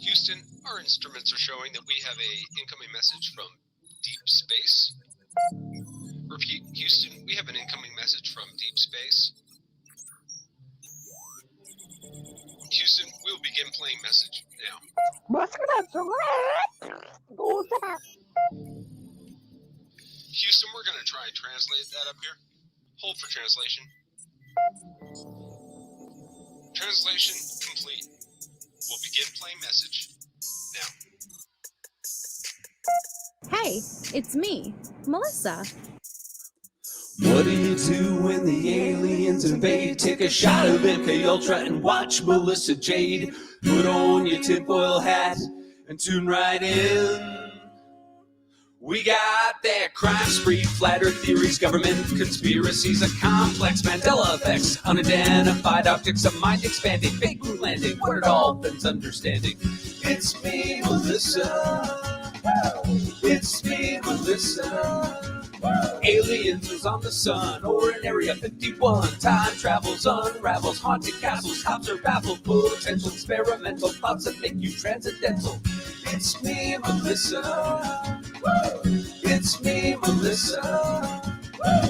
Houston, our instruments are showing that we have a incoming message from deep space. Repeat, Houston, we have an incoming message from deep space. Houston, we will begin playing message now. Houston, we're going to try and translate that up here. Hold for translation. Translation complete. We'll begin playing message now. Hey, it's me, Melissa. What do you do when the aliens invade? Take a shot of MK Ultra and watch Melissa Jade. Put on your tinfoil hat and tune right in. We got their crime spree, flat earth theories, government conspiracies, a complex Mandela effects, unidentified objects, a mind expanding, fake moon landing, what are dolphins understanding? It's me, Melissa. It's me, Melissa. Aliens is on the sun or in Area 51. Time travels, unravels, haunted castles, cops are baffled, potential experimental thoughts that make you transcendental. It's me, Melissa. It's me, Melissa.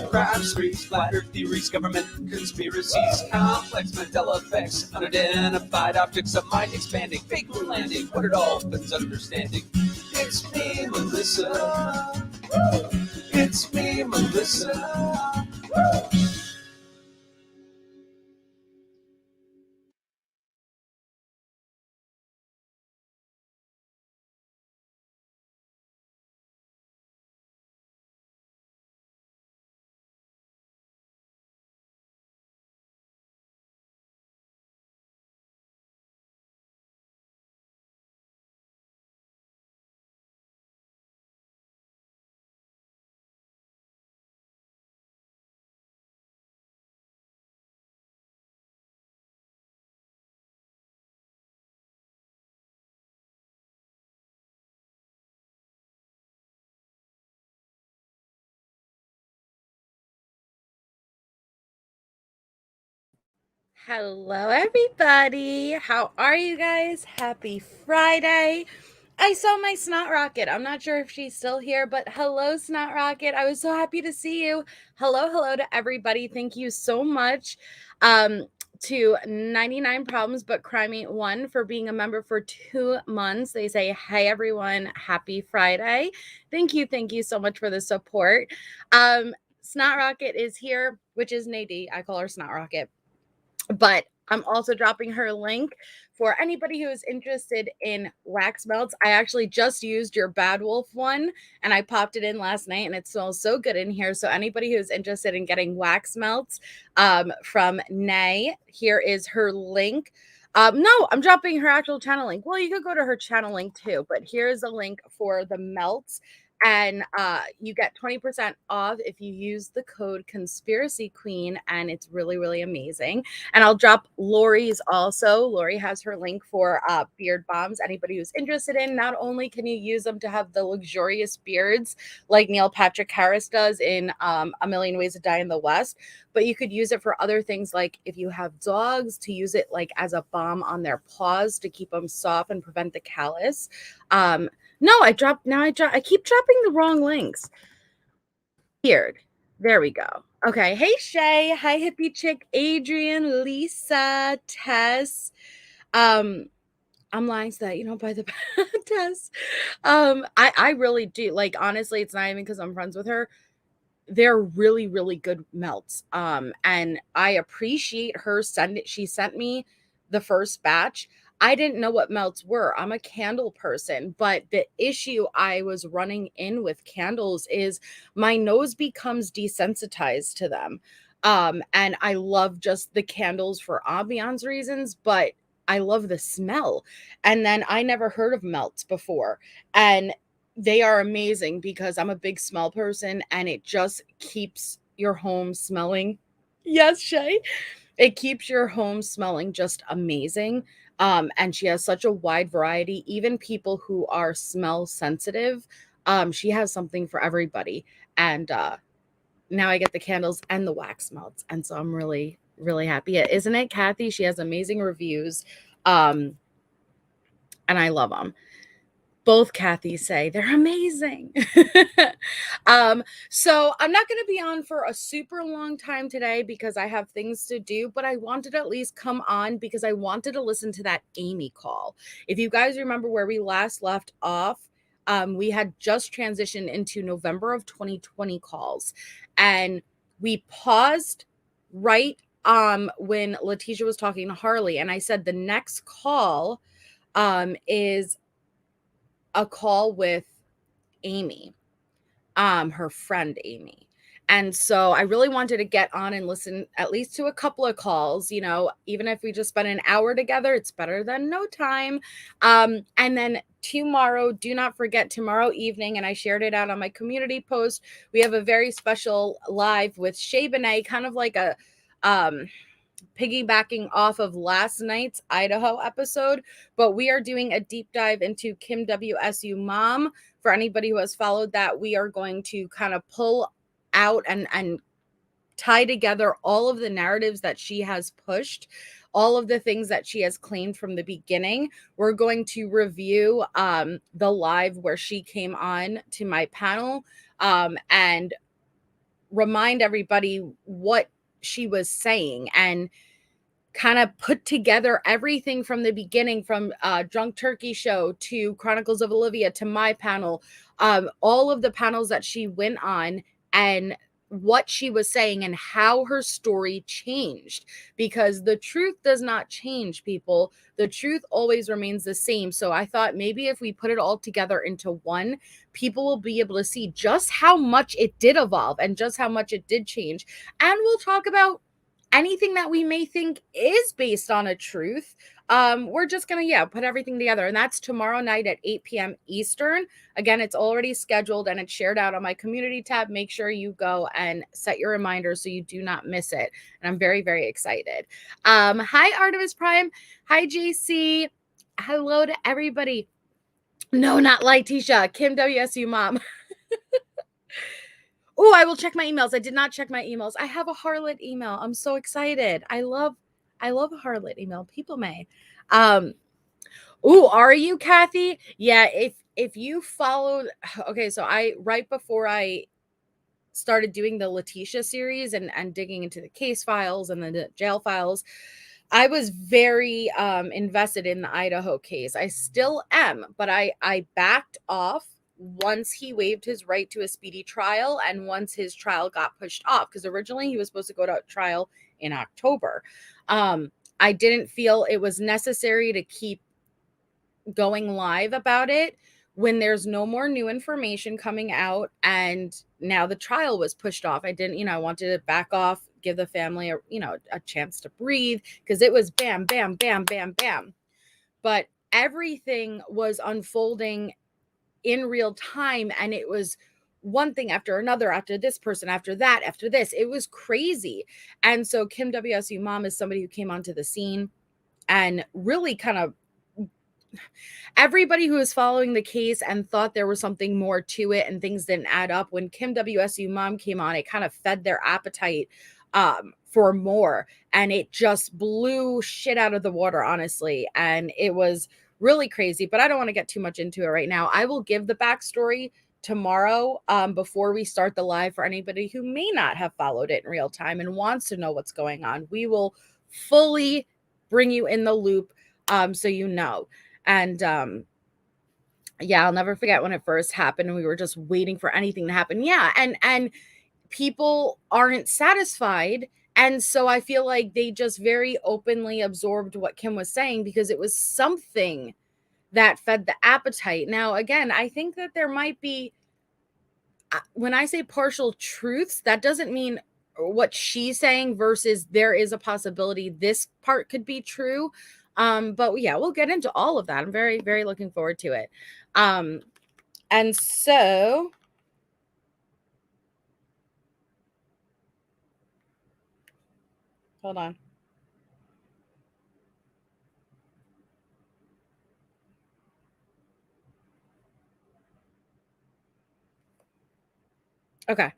Crime streets, flat earth theories, government conspiracies, complex Mandela effects, unidentified objects, a mind expanding, fake moon landing, what are dolphins understanding? It's me, Melissa. It's me, Melissa. Hello, everybody. How are you guys? Happy Friday. I saw my Snot Rocket. I'm not sure if she's still here, but hello, Snot Rocket. I was so happy to see you. Hello to everybody. Thank you so much to 99 Problems But Crime Ain't One for being a member for 2 months. They say, hey, everyone, happy Friday. Thank you so much for the support. Snot Rocket is here, which is Nadie. I call her Snot Rocket. But I'm also dropping her link for anybody who is interested in wax melts. I actually just used your Bad Wolf one and I popped it in last night and it smells so good in here. So anybody who's interested in getting wax melts from Nay, here is her link. No, I'm dropping her actual channel link. Well, you could go to her channel link too, but here's a link for the melts. And you get 20% off if you use the code Conspiracy Queen, and it's really amazing. And I'll drop Lori's also. Lori has her link for beard bombs. Anybody who's interested in, not only can you use them to have the luxurious beards like Neil Patrick Harris does in A Million Ways to Die in the West, but you could use it for other things, like if you have dogs, to use it like as a balm on their paws to keep them soft and prevent the callus. No, I keep dropping the wrong links. Weird. There we go. Okay. Hey, Shay. Hi, hippie chick. Adrian, Lisa, Tess. I'm lying to that, by the Tess. I really do. Like, honestly, it's not even because I'm friends with her. They're really good melts. And I appreciate her she sent me the first batch. I didn't know what melts were. I'm a candle person, but the issue I was running in with candles is my nose becomes desensitized to them. And I love just the candles for ambiance reasons, but I love the smell. And then I never heard of melts before. And they are amazing because I'm a big smell person and it just keeps your home smelling. Yes, Shay. It keeps your home smelling just amazing. And she has such a wide variety, even people who are smell sensitive. She has something for everybody. And now I get the candles and the wax melts. And so I'm really happy. Isn't it, Kathy? She has amazing reviews. Um, and I love them. Both Kathys say they're amazing. So I'm not going to be on for a super long time today because I have things to do, but I wanted to at least come on because I wanted to listen to that Amy call. If you guys remember where we last left off, we had just transitioned into November of 2020 calls, and we paused right when Letecia was talking to Harley, and I said the next call is a call with Amy, her friend Amy. And so I really wanted to get on and listen at least to a couple of calls, you know, even if we just spend an hour together, it's better than no time. And then tomorrow, do not forget tomorrow evening, and I shared it out on my community post, we have a very special live with Shay Benet, kind of like a piggybacking off of last night's Idaho episode, but we are doing a deep dive into Kim WSU Mom. For anybody who has followed that, we are going to kind of pull out and tie together all of the narratives that she has pushed, all of the things that she has claimed from the beginning. We're going to review the live where she came on to my panel and remind everybody what she was saying and kind of put together everything from the beginning, from Drunk Turkey Show to Chronicles of Olivia to my panel, all of the panels that she went on, and what she was saying and how her story changed, because the truth does not change, people. The truth always remains the same. So I thought maybe if we put it all together into one, people will be able to see just how much it did evolve and just how much it did change. And we'll talk about anything that we may think is based on a truth. We're just gonna put everything together, and that's tomorrow night at 8 p.m. Eastern. Again, it's already scheduled and it's shared out on my community tab. Make sure you go and set your reminders so you do not miss it. And I'm very, very excited. Hi, Artemis Prime. Hi, JC. Hello to everybody. No, not Letecia. Kim WSU Mom. Oh, I will check my emails. I did not check my emails. I have a harlot email. I'm so excited. I love a harlot email. People may. Are you, Kathy? Yeah, if you followed, okay, so right before I started doing the Letecia series and digging into the case files and the jail files, I was very invested in the Idaho case. I still am, but I backed off once he waived his right to a speedy trial and once his trial got pushed off, because originally he was supposed to go to trial in October. I didn't feel it was necessary to keep going live about it when there's no more new information coming out, and now the trial was pushed off. I didn't, I wanted to back off, give the family a chance to breathe, because it was bam, bam, bam, bam, bam. But everything was unfolding in real time, and it was one thing after another, after this person, after that, after this. It was crazy. And so Kim WSU Mom is somebody who came onto the scene and really kind of, everybody who was following the case and thought there was something more to it and things didn't add up, when Kim WSU Mom came on, it kind of fed their appetite for more, and it just blew shit out of the water, honestly. And it was really crazy, but I don't want to get too much into it right now. I will give the backstory tomorrow before we start the live for anybody who may not have followed it in real time and wants to know what's going on. We will fully bring you in the loop so you know. And I'll never forget when it first happened and we were just waiting for anything to happen. Yeah, and people aren't satisfied, and so I feel like they just very openly absorbed what Kim was saying because it was something that fed the appetite. Now, again, I think that there might be, when I say partial truths, that doesn't mean what she's saying versus there is a possibility this part could be true. But yeah, we'll get into all of that. I'm very, very looking forward to it. And so hold on. Okay.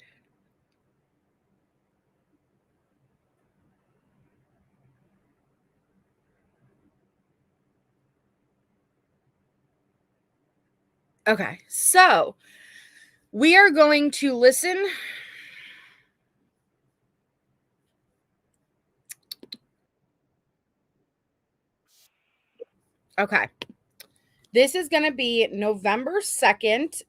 Okay, so we are going to listen. Okay. This is going to be November 2nd.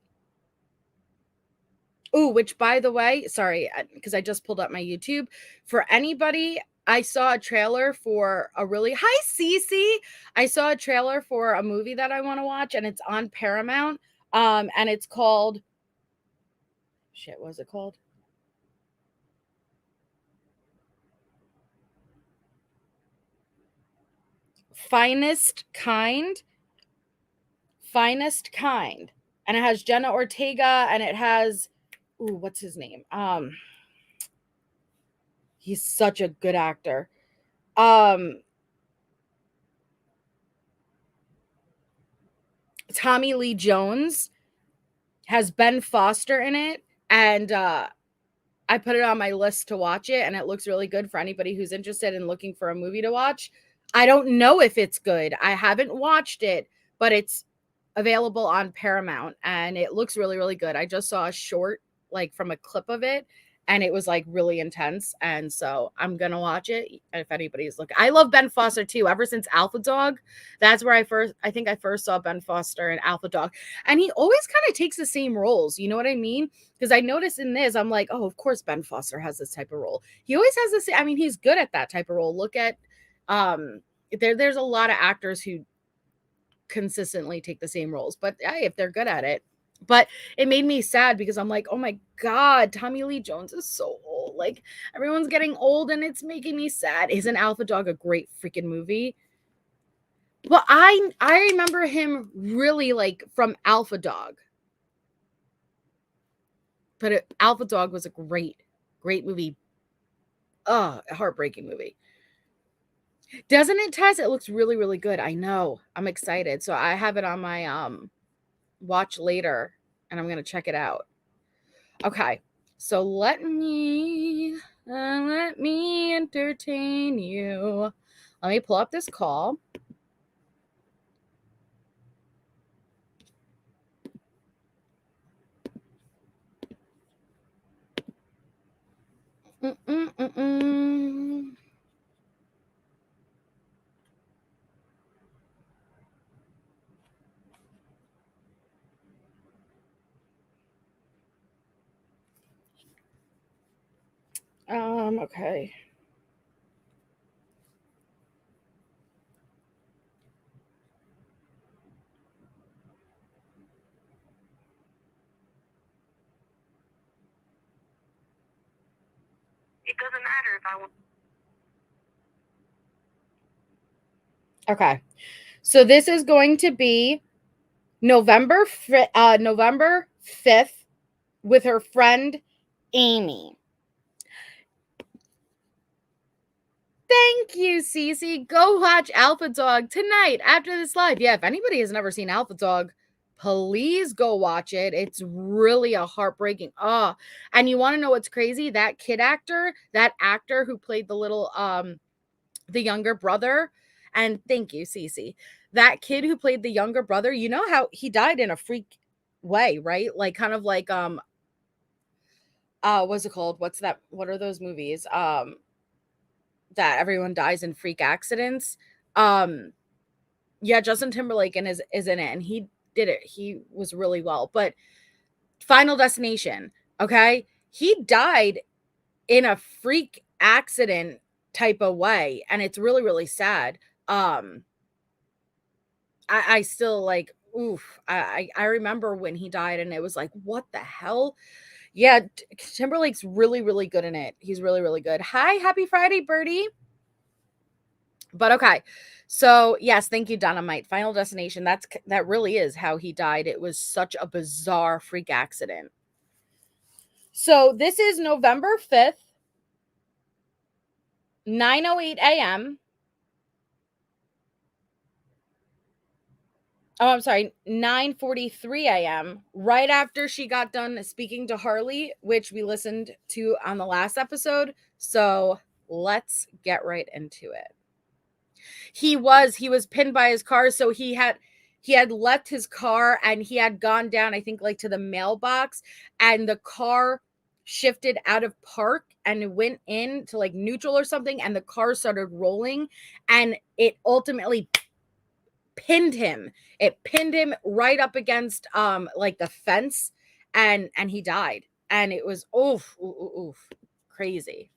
Ooh, which by the way, sorry, because I just pulled up my YouTube. For anybody, I saw a trailer for a really hi Cece. I saw a trailer for a movie that I want to watch, and it's on Paramount. And it's called shit, what was it called? Finest Kind. Finest Kind. And it has Jenna Ortega, and it has what's his name? He's such a good actor. Tommy Lee Jones, has Ben Foster in it, and I put it on my list to watch it, and it looks really good for anybody who's interested in looking for a movie to watch. I don't know if it's good. I haven't watched it, but it's available on Paramount, and it looks really, really good. I just saw a short, like from a clip of it, and it was like really intense. And so I'm gonna watch it if anybody's looking. I love Ben Foster too. Ever since Alpha Dog, that's where I think I first saw Ben Foster in Alpha Dog, and he always kind of takes the same roles. You know what I mean? Because I noticed in this, I'm like, oh, of course Ben Foster has this type of role. He always has this. I mean, he's good at that type of role. Look at there's a lot of actors who consistently take the same roles, but hey, if they're good at it. But it made me sad because I'm like, oh my God, Tommy Lee Jones is so old. Like everyone's getting old and it's making me sad. Isn't Alpha Dog a great freaking movie? Well, I remember him really like from Alpha Dog. But Alpha Dog was a great movie. A heartbreaking movie. Doesn't it, Tess? It looks really, really good. I know. I'm excited. So I have it on my watch later, and I'm going to check it out. Okay. So let me entertain you. Let me pull up this call. Okay. It doesn't matter if I want. Okay. So this is going to be November 5th with her friend Amy. Thank you, Cece. Go watch Alpha Dog tonight after this live. Yeah, if anybody has never seen Alpha Dog, please go watch it. It's really a heartbreaking. And you want to know what's crazy? That actor who played the little the younger brother, and thank you, Cece. That kid who played the younger brother, you know how he died in a freak way, right? Like kind of like what's it called? What are those movies? That everyone dies in freak accidents. Yeah, Justin Timberlake is in it, and he did it. He was really well. But Final Destination, okay? He died in a freak accident type of way, and it's really, really sad. I still like, oof. I remember when he died, and it was like, what the hell? Yeah, Timberlake's really, really good in it. He's really, really good. Hi, happy Friday, Birdie. But okay. So, yes, thank you, Dynamite. Final Destination. That really is how he died. It was such a bizarre freak accident. So, this is November 5th, 9:08 a.m. Oh, I'm sorry, 9:43 a.m. right after she got done speaking to Harley, which we listened to on the last episode. So, let's get right into it. He was pinned by his car, so he had he had left his car and he had gone down, I think, like to the mailbox, and the car shifted out of park and it went into like neutral or something, and the car started rolling, and it ultimately pinned him. It pinned him right up against like the fence, and he died. And it was oof, crazy.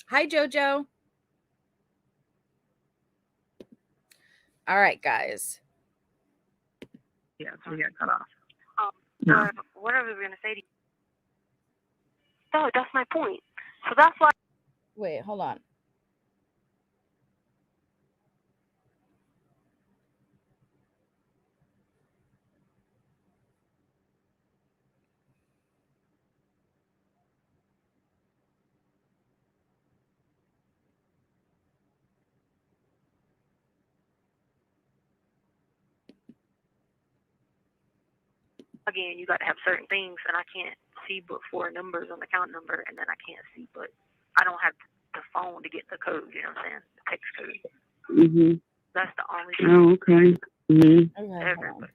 Hi, Jojo. All right, guys. Yeah, so we got cut off. No. What I was going to say to you. No, that's my point. So that's why. Wait, hold on. Again, you got to have certain things, and I can't see but 4 numbers on the account number, and then I can't see, but I don't have the phone to get the code, you know what I'm saying? The text code. Mm-hmm. That's the only thing. Oh, okay. Mm-hmm. Okay, hold on.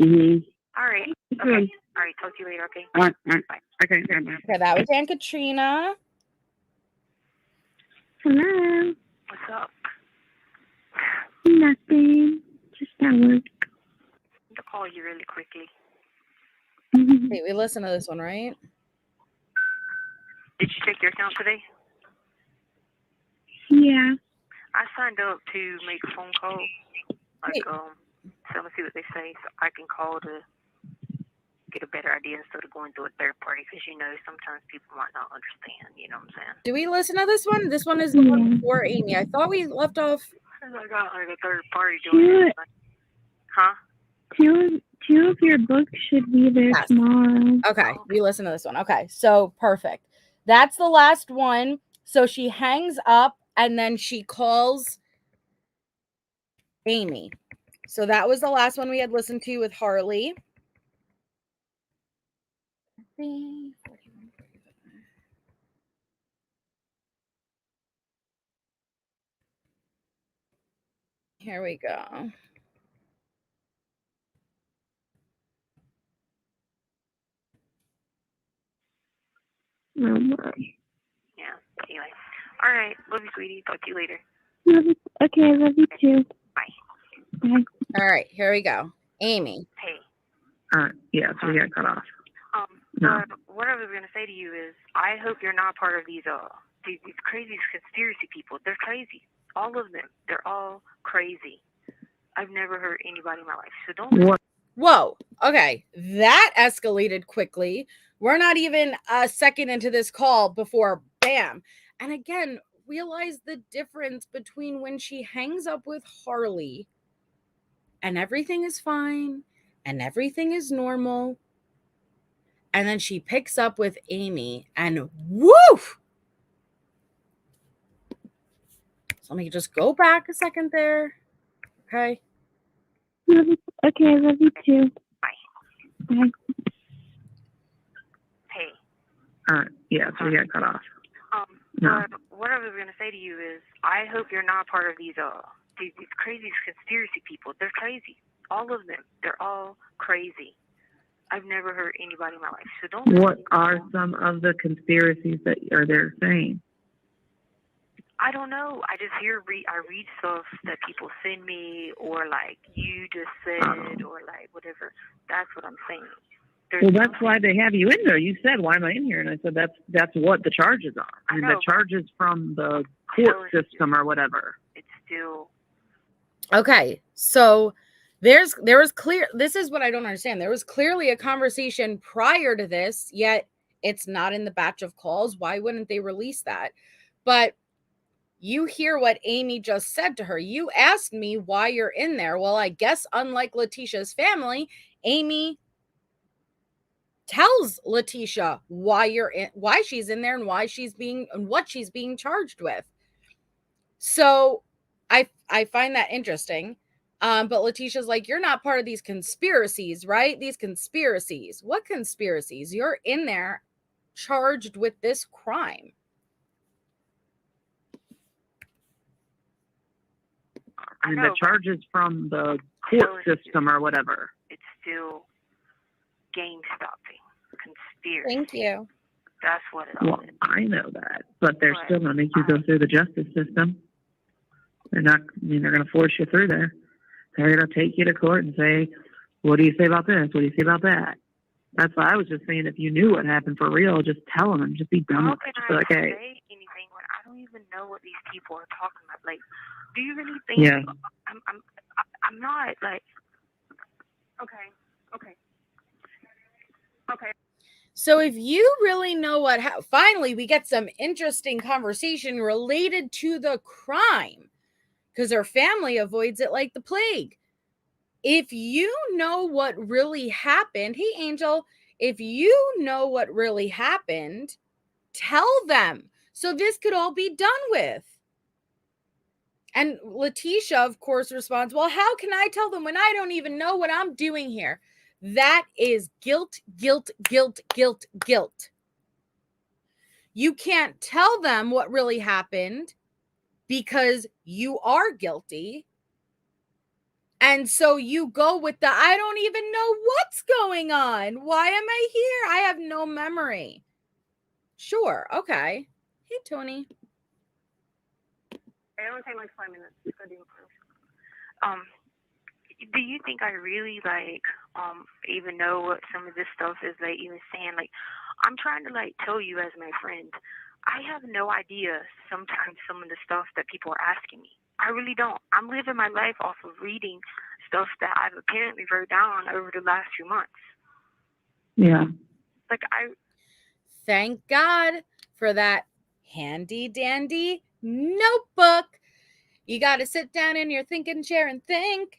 Mm-hmm. All right. Okay. Good. All right. Talk to you later, okay? All right. Bye. Okay, bye. Okay, that was Aunt Katrina. Hello. What's up? Nothing. Just at work. I'll call you really quickly. Wait, we listened to this one, right? Did you check your account today? Yeah. I signed up to make a phone call. Like, Wait. so I'm gonna see what they say, so I can call to get a better idea instead of going through a third party, because you know sometimes people might not understand. You know what I'm saying? Do we listen to this one? This one is the one before Amy. I thought we left off. I got like a third party doing it. Huh? Two of your books should be there Yes. tomorrow. Okay, we listen to this one. Okay, so perfect. That's the last one. So she hangs up and then she calls Amy. So that was the last one we had listened to with Harley. Here we go. Oh my. Yeah. Anyway. All right. Love you, sweetie. Talk to you later. Okay, I love you too. Bye. Bye. All right, here we go. Amy. Hey. Yeah, so we got cut off. No. What I was gonna say to you is, I hope you're not part of these crazy conspiracy people. They're crazy. All of them. They're all crazy. I've never heard anybody in my life. So don't. What? Whoa. Okay, that escalated quickly. We're not even a second into this call before bam. And again, realize the difference between when she hangs up with Harley and everything is fine and everything is normal, and then she picks up with Amy and woof. So let me just go back a second there. Okay. Okay, I love you too. Bye. Bye. Hey. Yeah, so we got cut off. What I was gonna say to you is, I hope you're not part of these crazy conspiracy people. They're crazy. All of them. They're all crazy. I've never heard anybody in my life. So don't. What are some of the conspiracies that are they're saying? I don't know. I just I read stuff that people send me, or like you just said, or like whatever. That's what I'm saying. Well, that's why they have you in there. You said, "Why am I in here?" And I said, "That's what the charges are. I mean, the charges from the court system or whatever." It's still okay. So there was clear. This is what I don't understand. There was clearly a conversation prior to this, yet it's not in the batch of calls. Why wouldn't they release that? But you hear what Amy just said to her. You asked me why you're in there. Well, I guess unlike Letecia's family, Amy tells Letecia why she's in there and what she's being charged with. So I find that interesting. But Letecia's like, you're not part of these conspiracies, right? These conspiracies. What conspiracies? You're in there charged with this crime. I mean, the charges from the court system or whatever. It's still game stopping, conspiracy. Thank you. That's what it all is. I know that, but they're still going to make you go through the justice system. They're not. I mean, they're going to force you through there. They're going to take you to court and say, "What do you say about this? What do you say about that?" That's why I was just saying, if you knew what happened for real, just tell them and just be done with it. Just be like, hey. Say anything when I don't even know what these people are talking about? Like, do you really think? Yeah. I'm not like. Okay. So if you really know what finally we get some interesting conversation related to the crime, because her family avoids it like the plague. If you know what really happened, hey Angel, if you know what really happened, tell them so this could all be done with. And Letecia, of course, responds, well, how can I tell them when I don't even know what I'm doing here? That is guilt, guilt, guilt, guilt, guilt. You can't tell them what really happened because you are guilty. And so you go with the, I don't even know what's going on. Why am I here? I have no memory. Sure. Okay. Hey, Tony. It only take like 5 minutes to study. Do you think I really even know what some of this stuff is even saying? Like, I'm trying to tell you as my friend, I have no idea sometimes some of the stuff that people are asking me. I really don't. I'm living my life off of reading stuff that I've apparently wrote down over the last few months. Yeah. Thank God for that handy dandy notebook. You got to sit down in your thinking chair and think.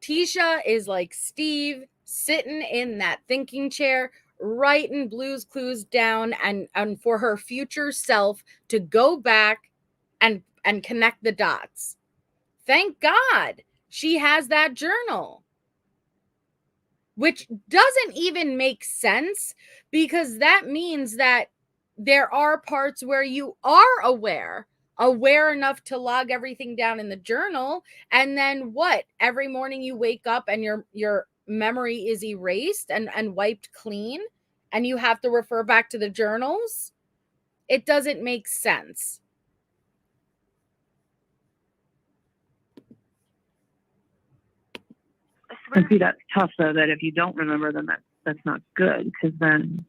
Tisha is like Steve, sitting in that thinking chair, writing Blue's Clues down and for her future self to go back and connect the dots. Thank God she has that journal, which doesn't even make sense because that means that there are parts where you are aware enough to log everything down in the journal. And then what? Every morning you wake up and your memory is erased and wiped clean and you have to refer back to the journals. It doesn't make sense. And see, that's tough though, that if you don't remember them, that's not good, because then...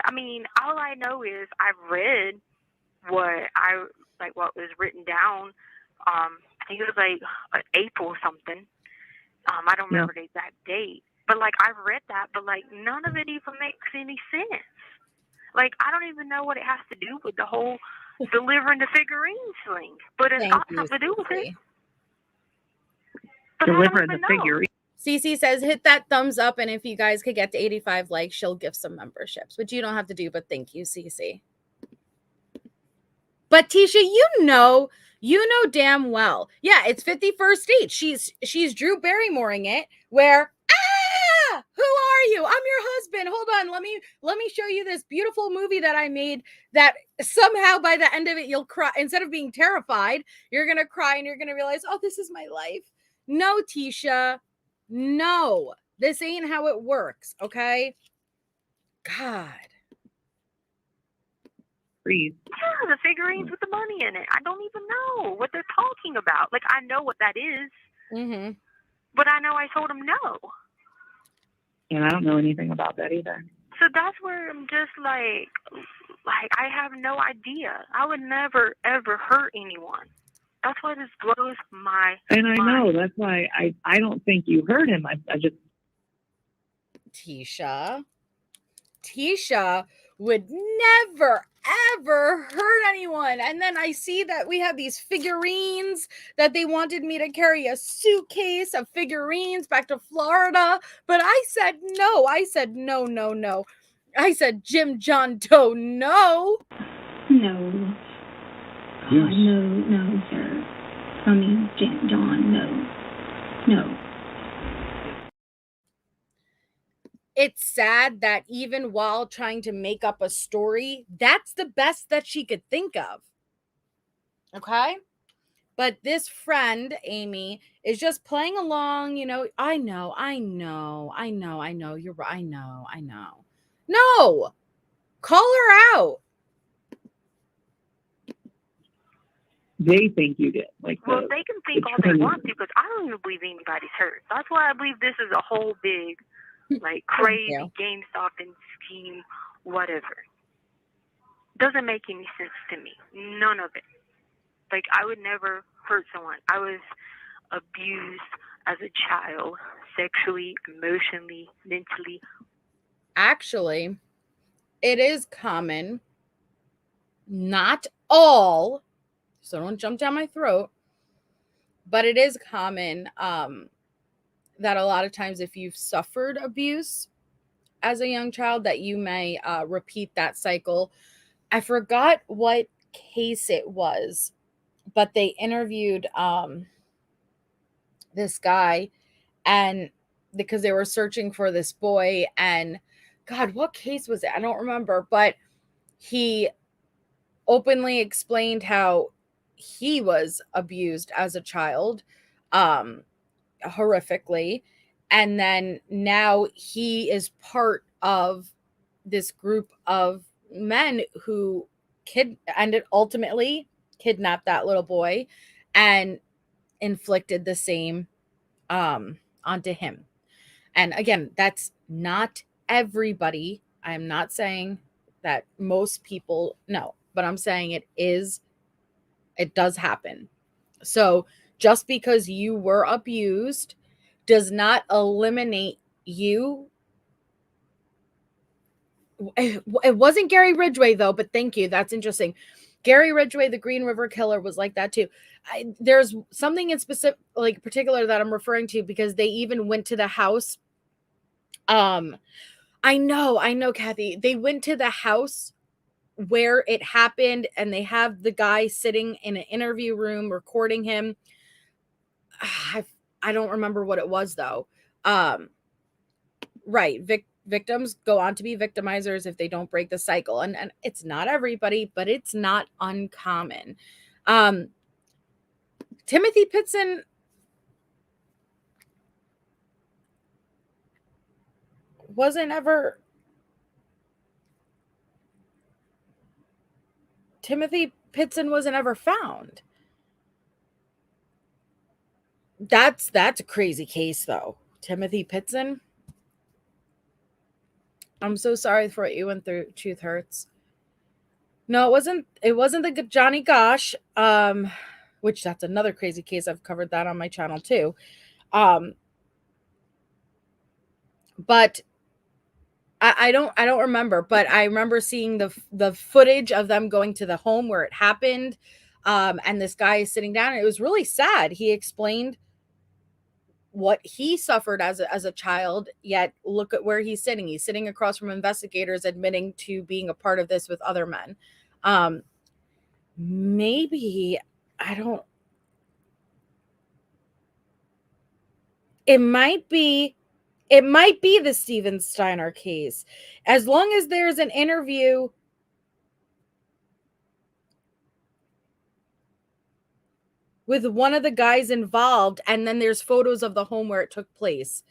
I mean, all I know is I've read what was written down. I think it was April something. I don't remember the exact date, but I've read that, but none of it even makes any sense. I don't even know what it has to do with the whole delivering the figurines thing, but it's got something to do with it. But delivering the figurine. Cece says, hit that thumbs up, and if you guys could get to 85 likes, she'll gift some memberships, which you don't have to do, but thank you, Cece. But Tisha, you know damn well. Yeah, it's 51st Date. She's Drew Barrymoring it, where, who are you? I'm your husband. Hold on, let me show you this beautiful movie that I made that somehow by the end of it, you'll cry. Instead of being terrified, you're going to cry and you're going to realize, oh, this is my life. No, Tisha. No, this ain't how it works, okay? God. Breathe. Yeah, the figurines with the money in it. I don't even know what they're talking about. I know what that is. Mm-hmm. But I know I told him no. And I don't know anything about that either. So that's where I'm just I have no idea. I would never, ever hurt anyone. That's why this blows my And I mind. know, that's why I don't think you hurt him. I just... Tisha would never, ever hurt anyone. And then I see that we have these figurines that they wanted me to carry a suitcase of figurines back to Florida. But I said no. I said no. I said Jim John Doe, no. No. Yes. No, sir. I mean, John, no. it's sad that even while trying to make up a story, that's the best that she could think of. Okay? But this friend, Amy, is just playing along, I know, you're right, I know. No! Call her out. They think you did. Like, Well, they can think all they want to, because I don't even believe anybody's hurt. That's why I believe this is a whole big, like, crazy game stalking scheme, whatever. Doesn't make any sense to me. None of it. Like, I would never hurt someone. I was abused as a child, sexually, emotionally, mentally. Actually, it is common, not all, so don't jump down my throat, but it is common that a lot of times if you've suffered abuse as a young child, that you may repeat that cycle. I forgot what case it was, but they interviewed this guy, and because they were searching for this boy, and God, what case was it? I don't remember, but he openly explained how he was abused as a child, horrifically, and then now he is part of this group of men who ultimately kidnapped that little boy and inflicted the same onto him. And again, that's not everybody. I'm not saying that most people know, but I'm saying it does happen. So just because you were abused does not eliminate you. It wasn't Gary Ridgway, though, but thank you. That's interesting. Gary Ridgway, the Green River Killer, was like that too. There's something in specific, like particular, that I'm referring to, because they even went to the house. I know, Kathy. They went to the house where it happened, and they have the guy sitting in an interview room recording him. I don't remember what it was, though. Right. Victims go on to be victimizers if they don't break the cycle. And it's not everybody, but it's not uncommon. Timothy Pitson wasn't ever found. That's a crazy case, though. Timothy Pitson. I'm so sorry for what you went through. Truth hurts. No, it wasn't the Johnny Gosh, which that's another crazy case. I've covered that on my channel too. But I don't remember, but I remember seeing the footage of them going to the home where it happened. And this guy is sitting down, and it was really sad. He explained what he suffered as a child, yet look at where he's sitting. He's sitting across from investigators admitting to being a part of this with other men. Maybe, it might be the Steven Steiner case. As long as there's an interview with one of the guys involved, and then there's photos of the home where it took place.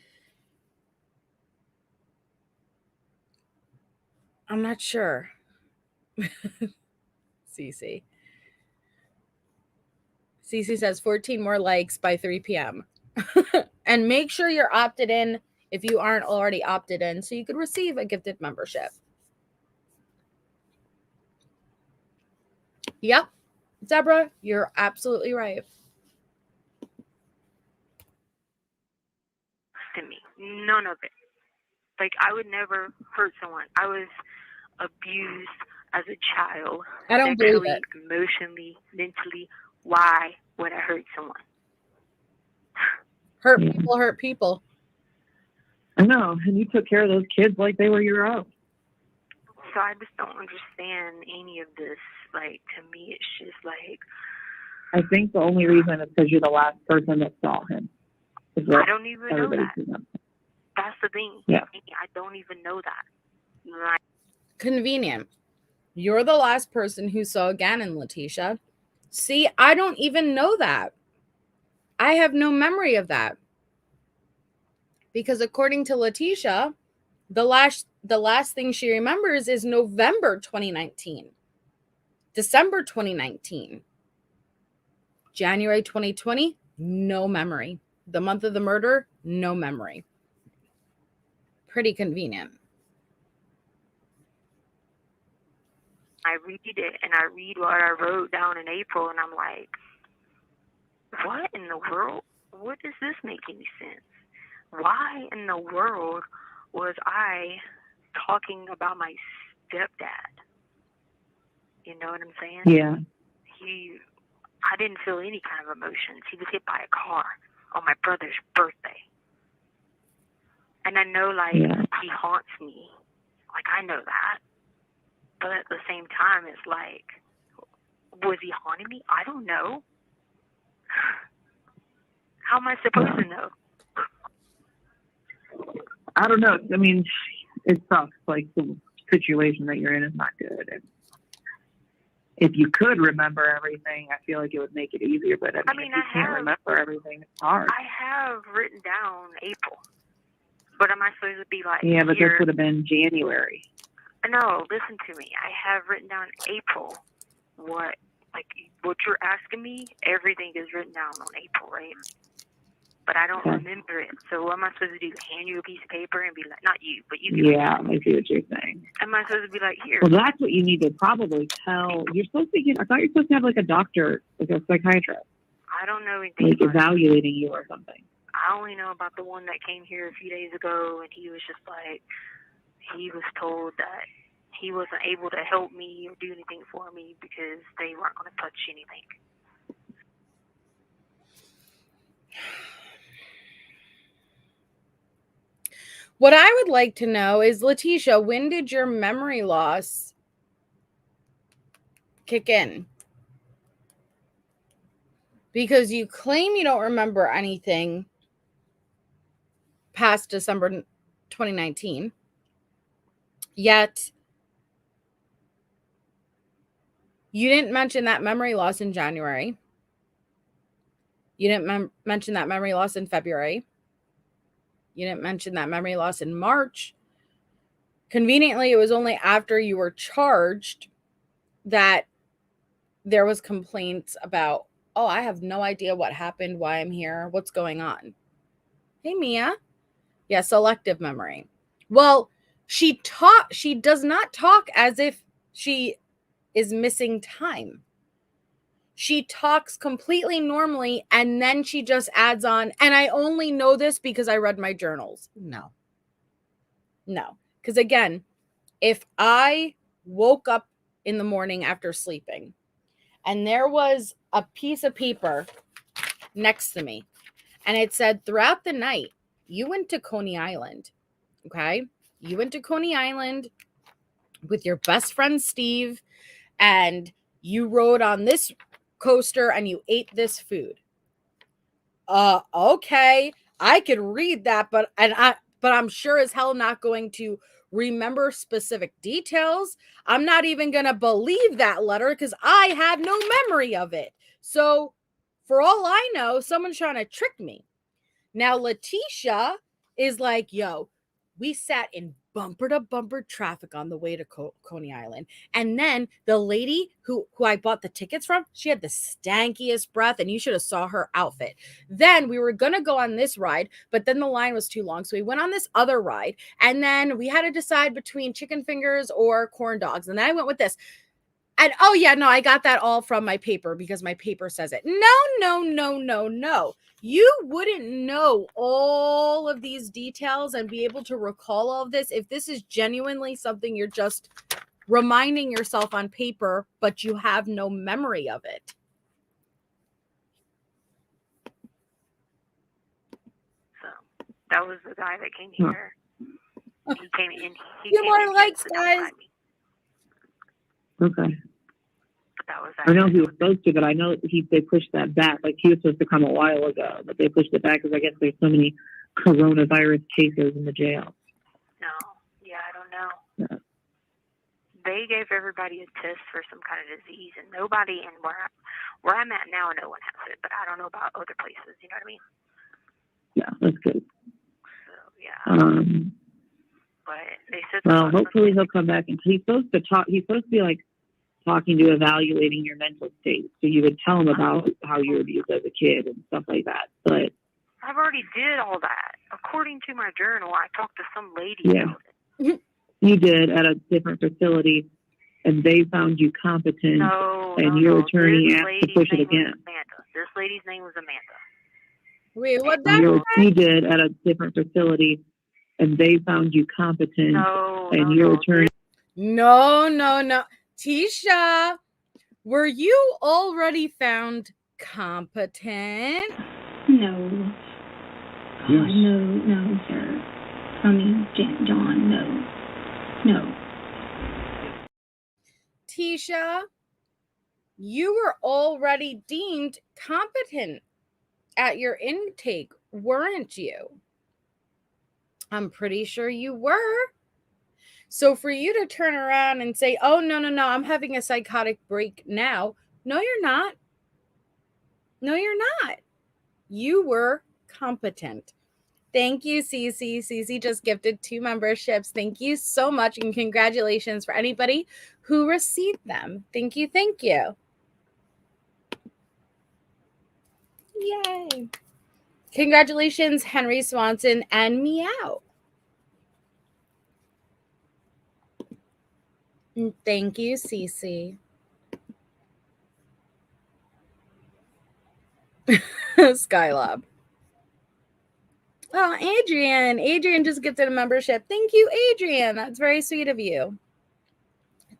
I'm not sure. Cece says 14 more likes by 3 p.m. And make sure you're opted in if you aren't already opted in, so you could receive a gifted membership. Yep. Deborah, you're absolutely right. To me, none of it. Like, I would never hurt someone. I was abused as a child. I don't believe it. Emotionally, mentally. Why would I hurt someone? Hurt people. I know, and you took care of those kids like they were your own. So I just don't understand any of this. Like, to me, it's just like... I think the only reason is because you're the last person that saw him. I don't even know that. That's the thing. Yeah. I don't even know that. Like, Convenient. You're the last person who saw Gannon, Letecia. See, I don't even know that. I have no memory of that. Because according to Letecia, the last thing she remembers is November 2019. December 2019. January 2020, no memory. The month of the murder, no memory. Pretty convenient. I read it, and I read what I wrote down in April, and I'm like, what in the world? What does this make any sense? Why in the world was I talking about my stepdad? You know what I'm saying? Yeah. I didn't feel any kind of emotions. He was hit by a car on my brother's birthday. And I know, like, he haunts me. Like, I know that. But at the same time, it's like, was he haunting me? I don't know. How am I supposed to know? I don't know. I mean, it sucks. Like, the situation that you're in is not good. And if you could remember everything, I feel like it would make it easier. But I mean if you can't remember everything, it's hard. I have written down April. But am I supposed to be like, yeah, but this would have been January. No, listen to me. I have written down April. What you're asking me, everything is written down on April, right? But I don't remember it. So what am I supposed to do? Hand you a piece of paper and be like, not you, but you can. Yeah, I see what you're saying. Am I supposed to be like, here? Well, that's what you need to probably tell. You're supposed to get, I thought you're supposed to have like a doctor, like a psychiatrist. I don't know anything like evaluating you or something. I only know about the one that came here a few days ago, and he was just like, he was told that he wasn't able to help me or do anything for me because they weren't going to touch anything. What I would like to know is, Letecia, when did your memory loss kick in? Because you claim you don't remember anything past December 2019, yet you didn't mention that memory loss in January. You didn't mention that memory loss in February. You didn't mention that memory loss in March. Conveniently, it was only after you were charged that there was complaints about, oh, I have no idea what happened, why I'm here, what's going on. Hey, Mia. Yeah, selective memory. Well, she does not talk as if she is missing time. She talks completely normally, and then she just adds on, and I only know this because I read my journals. No. Because again, if I woke up in the morning after sleeping and there was a piece of paper next to me and it said, throughout the night, you went to Coney Island, okay? You went to Coney Island with your best friend, Steve, and you rode on this coaster and you ate this food. Okay, I could read that, but I'm sure as hell not going to remember specific details. I'm not even going to believe that letter because I have no memory of it. So for all I know, someone's trying to trick me. Now, Letecia is like, yo, we sat in bumper to bumper traffic on the way to Coney Island. And then the lady who I bought the tickets from, she had the stankiest breath, and you should have saw her outfit. Then we were going to go on this ride, but then the line was too long. So we went on this other ride, and then we had to decide between chicken fingers or corn dogs. And then I went with this. And oh yeah, no, I got that all from my paper because my paper says it. No. You wouldn't know all of these details and be able to recall all of this if this is genuinely something you're just reminding yourself on paper, but you have no memory of it. So that was the guy that came here. He came in. Few more likes, guys. Okay. That was I know he was supposed to, but I know they pushed that back. Like, he was supposed to come a while ago, but they pushed it back because I guess there's so many coronavirus cases in the jail. No. Yeah, I don't know. Yeah. They gave everybody a test for some kind of disease, and nobody in where I'm at now, no one has it. But I don't know about other places. You know what I mean? Yeah, that's good. So yeah. But they said. Well, hopefully he'll come back, and he's supposed to talk. He's supposed to be like talking to evaluating your mental state. So you would tell him about how you were abused as a kid and stuff like that. But I've already did all that. According to my journal, I talked to some lady about it. You did at a different facility, and they found you competent, and your attorney asked to push it again. This lady's name was Amanda. Wait, what that? You did at a different facility, and they found you competent, and your attorney. No. Tisha, were you already found competent? No. Yes. No, sir. I mean, John, no. Tisha, you were already deemed competent at your intake, weren't you? I'm pretty sure you were. So for you to turn around and say, oh, no, I'm having a psychotic break now. No, you're not. You were competent. Thank you, Cece. Cece just gifted 2 memberships. Thank you so much. And congratulations for anybody who received them. Thank you. Yay. Congratulations, Henry Swanson and Meow. Thank you, Cece. Skylab. Oh, Adrian. Adrian just gifted a membership. Thank you, Adrian. That's very sweet of you.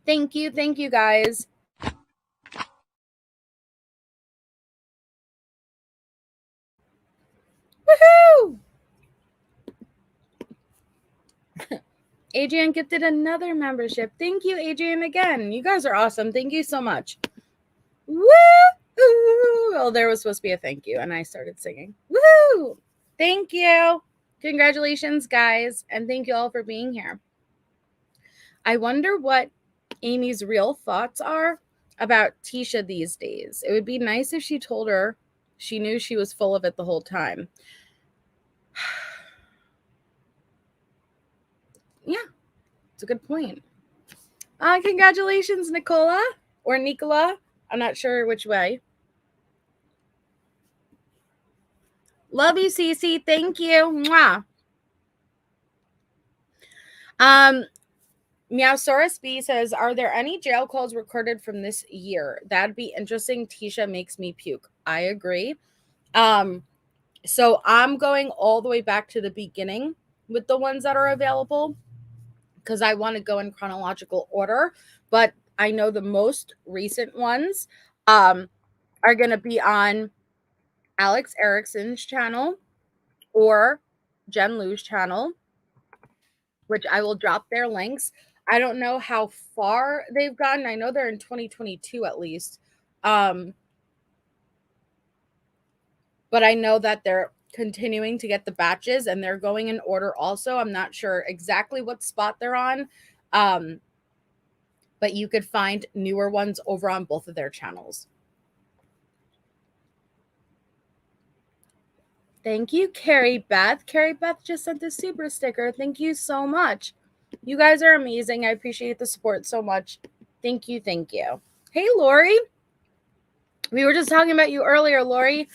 Thank you, guys. Woohoo! Adrian gifted another membership. Thank you, Adrian, again. You guys are awesome. Thank you so much. Woo! Well, there was supposed to be a thank you, and I started singing. Woo! Thank you. Congratulations, guys, and thank you all for being here. I wonder what Amy's real thoughts are about Tisha these days. It would be nice if she told her she knew she was full of it the whole time. Yeah, it's a good point. Congratulations, Nicola or Nicola. I'm not sure which way. Love you, Cece. Thank you. Mwah. Meowsaurus B says, are there any jail calls recorded from this year? That'd be interesting. Tisha makes me puke. I agree. So I'm going all the way back to the beginning with the ones that are available because I want to go in chronological order. But I know the most recent ones are going to be on Alex Erickson's channel or Jen Lou's channel, which I will drop their links. I don't know how far they've gotten. I know they're in 2022 at least. But I know that they're continuing to get the batches and they're going in order also. I'm not sure exactly what spot they're on. But you could find newer ones over on both of their channels. Thank you, Carrie Beth. Carrie Beth just sent the super sticker. Thank you so much. You guys are amazing. I appreciate the support so much. Thank you. Hey, Lori. We were just talking about you earlier, Lori,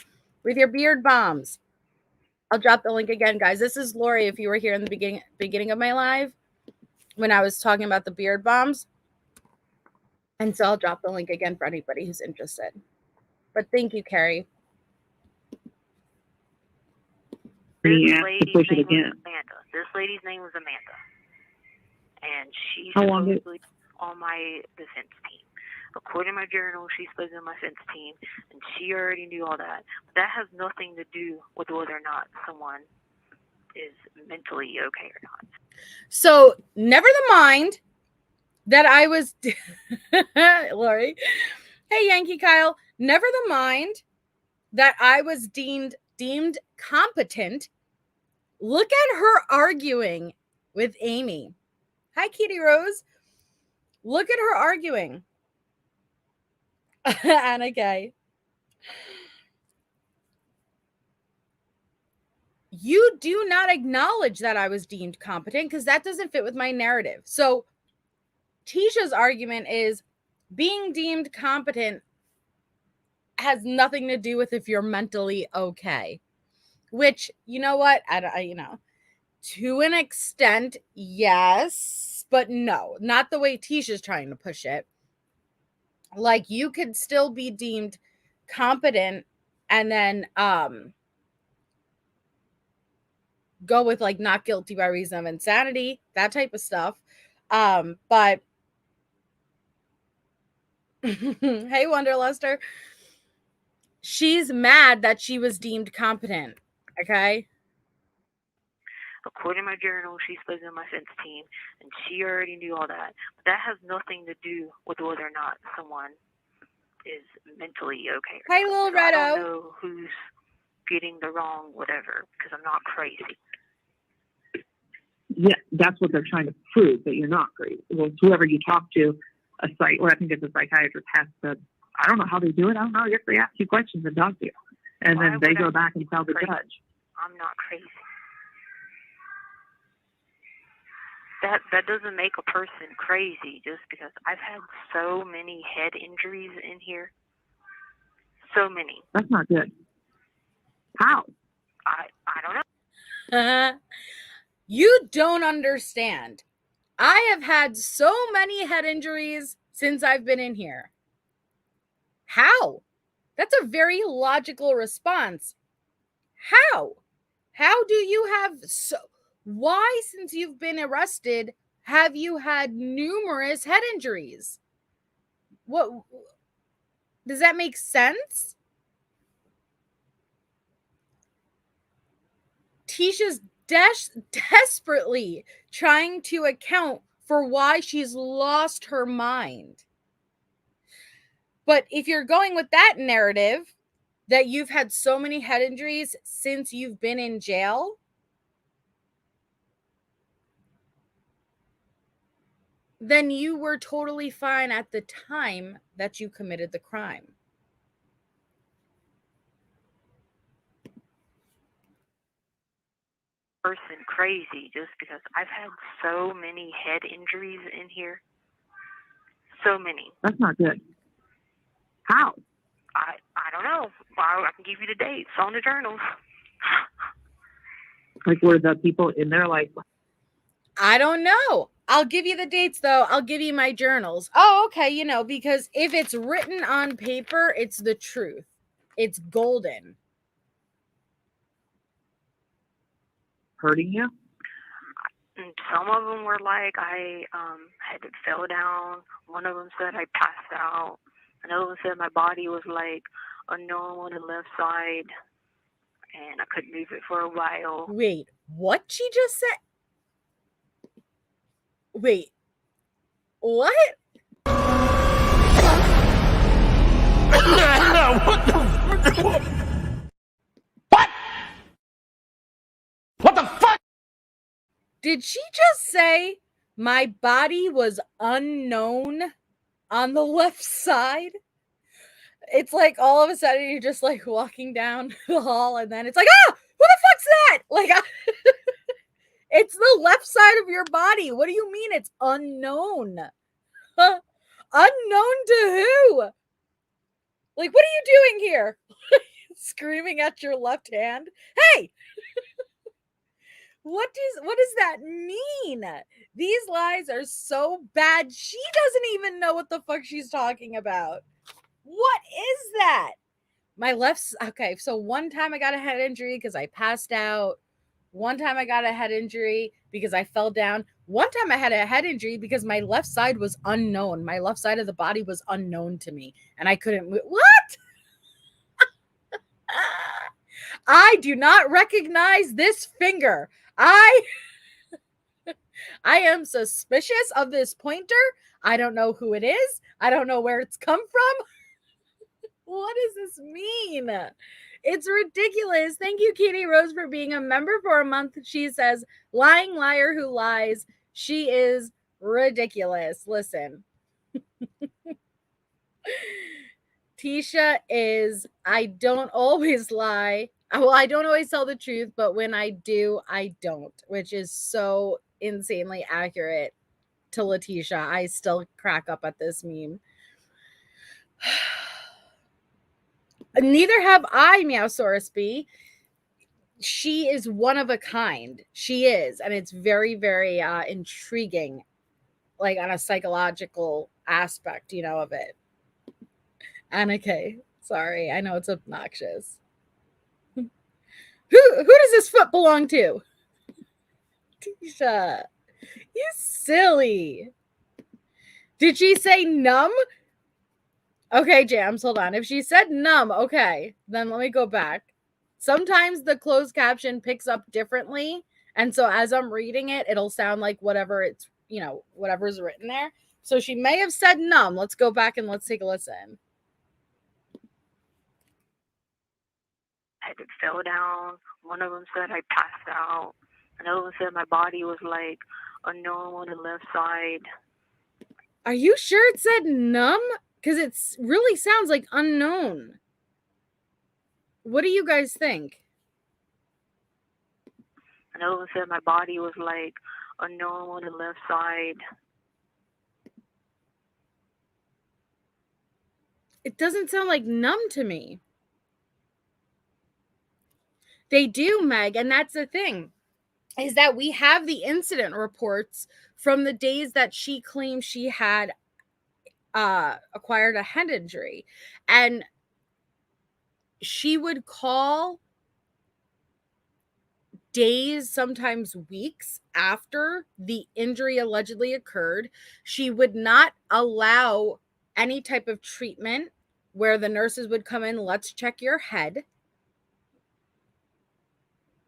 with your beard bombs. I'll drop the link again, guys. This is Lori, if you were here in the beginning of my live when I was talking about the beard bombs. And so I'll drop the link again for anybody who's interested. But thank you, Carrie. This lady's name was Amanda. And she's supposedly on my defense team. According to my journal, she's supposed to be on my defense team, and she already knew all that. But that has nothing to do with whether or not someone is mentally okay or not. So, never the mind that I was... Lori. Hey, Yankee Kyle. Never the mind that I was deemed competent Look at her arguing with Amy. Hi, Kitty Rose. Look at her arguing. Anna Gay. You do not acknowledge that I was deemed competent because that doesn't fit with my narrative. So Tisha's argument is being deemed competent has nothing to do with if you're mentally okay. Which, you know what? To an extent, yes, but no, not the way Tisha's trying to push it. Like, you could still be deemed competent and then go with like not guilty by reason of insanity, that type of stuff. But hey, Wonderluster, she's mad that she was deemed competent. Okay. According to my journal, she's supposed to be on my fence team, and she already knew all that. But that has nothing to do with whether or not someone is mentally okay. Hi, little Redo. I don't know who's getting the wrong whatever, because I'm not crazy. Yeah, that's what they're trying to prove, that you're not crazy. Well, whoever you talk to, I think it's a psychiatrist, has to, I don't know how they do it. I don't know. I guess they ask you questions and talk to you. And then they go back and tell the judge. I'm not crazy. That doesn't make a person crazy just because I've had so many head injuries in here. So many. That's not good. How? I don't know. You don't understand. I have had so many head injuries since I've been in here. How? That's a very logical response. How? How do you have why, since you've been arrested, have you had numerous head injuries? What does that make sense? Tisha's desperately trying to account for why she's lost her mind. But if you're going with that narrative that you've had so many head injuries since you've been in jail, then you were totally fine at the time that you committed the crime. Person crazy just because I've had so many head injuries in here. So many. That's not good. How? I don't know. I can give you the dates on the journals. Like, were the people in there like... I don't know. I'll give you the dates, though. I'll give you my journals. Oh, okay. Because if it's written on paper, it's the truth. It's golden. Hurting you? And some of them were like I had fell down. One of them said I passed out. Another one said my body was like unknown on the left side, and I couldn't move it for a while. Wait, what she just said? Wait, what? What the fuck? Did she just say my body was unknown on the left side? It's like all of a sudden you're just like walking down the hall and then it's like, who the fuck's that? Like, it's the left side of your body. What do you mean it's unknown? Unknown to who? Like, what are you doing here? Screaming at your left hand? Hey! What does that mean? These lies are so bad. She doesn't even know what the fuck she's talking about. What is that? Okay, so one time I got a head injury because I passed out. One time I got a head injury because I fell down. One time I had a head injury because my left side was unknown. My left side of the body was unknown to me and I couldn't move. What? I do not recognize this finger. I am suspicious of this pointer. I don't know who it is. I don't know where it's come from. What does this mean? It's ridiculous. Thank you, Katie Rose, for being a member for a month. She says, lying liar who lies. She is ridiculous. Listen. Tisha is, I don't always lie. Well, I don't always tell the truth, but when I do, I don't, which is so insanely accurate to Letecia. I still crack up at this meme. Neither have I, Meowsaurus B. She is one of a kind. She is, and it's very, very intriguing, like on a psychological aspect, of it. Anna K. Sorry, I know it's obnoxious. Who does this foot belong to? Tisha, you silly. Did she say numb? Okay, Jams, hold on. If she said numb, okay, then let me go back. Sometimes the closed caption picks up differently, and so as I'm reading it, it'll sound like whatever it's, whatever's written there. So she may have said numb. Let's go back and let's take a listen. I fell down. One of them said I passed out. Another one said my body was like unknown on the left side. Are you sure it said numb? Because it really sounds like unknown. What do you guys think? Another one said my body was like unknown on the left side. It doesn't sound like numb to me. They do, Meg, and that's the thing, is that we have the incident reports from the days that she claimed she had acquired a head injury. And she would call days, sometimes weeks after the injury allegedly occurred. She would not allow any type of treatment where the nurses would come in, let's check your head.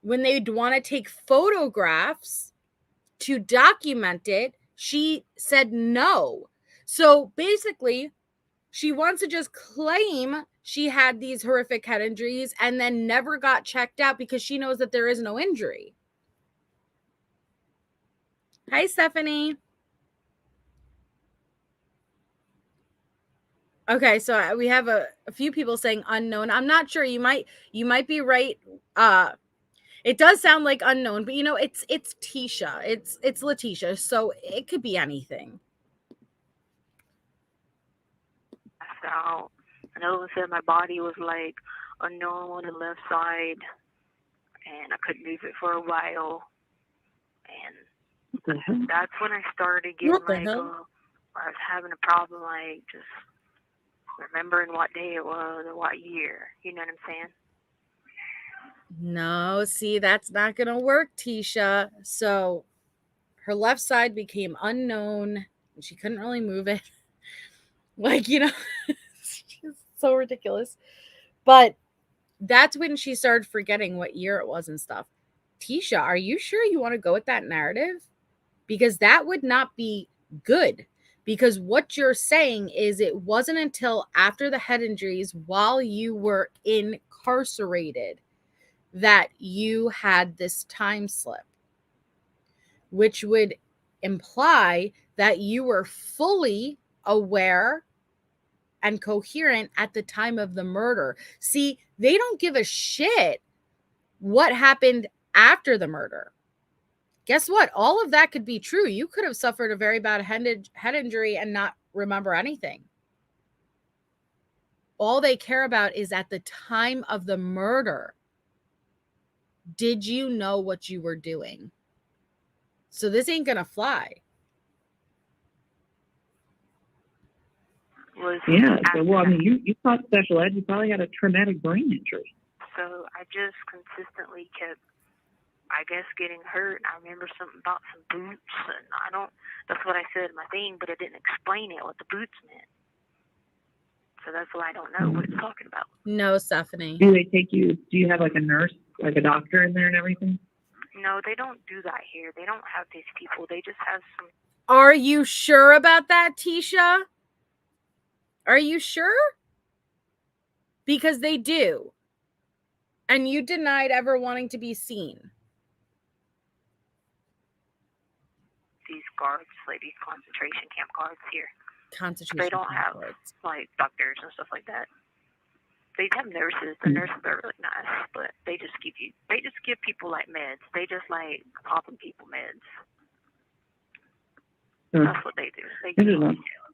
When they'd want to take photographs to document it, she said no. So basically, she wants to just claim she had these horrific head injuries and then never got checked out because she knows that there is no injury. Hi, Stephanie. Okay, so we have a few people saying unknown. I'm not sure. You might be right. It does sound like unknown, but it's Tisha. It's Letecia, so it could be anything. Out. Another one said my body was like unknown on the left side, and I couldn't move it for a while. And that's when I started getting I was having a problem, like just remembering what day it was or what year. You know what I'm saying? No, see, that's not going to work, Tisha. So her left side became unknown and she couldn't really move it. Like, it's so ridiculous. But that's when she started forgetting what year it was and stuff. Tisha, are you sure you want to go with that narrative? Because that would not be good. Because what you're saying is it wasn't until after the head injuries, while you were incarcerated, that you had this time slip, which would imply that you were fully aware and coherent at the time of the murder. See, they don't give a shit what happened after the murder. Guess what? All of that could be true. You could have suffered a very bad head injury and not remember anything. All they care about is at the time of the murder. Did you know what you were doing? So this ain't gonna fly. Yeah. So, well, I mean, you taught special ed. You probably had a traumatic brain injury. So I just consistently kept, I guess, getting hurt. I remember something about some boots, and that's what I said in my thing, but I didn't explain it, what the boots meant. So that's why I don't know what it's talking about. No, Stephanie. Do they take you, do you have like a nurse, like a doctor in there and everything? No, they don't do that here. They don't have these people. They just have some. Are you sure about that, Tisha? Are you sure? Because they do. And you denied ever wanting to be seen. These guards, like these concentration camp guards here, Concentration they don't camp have guards. like doctors and stuff like that. They have nurses. The nurses are really nice, but they just give people like meds. They just like popping people meds. That's what they do.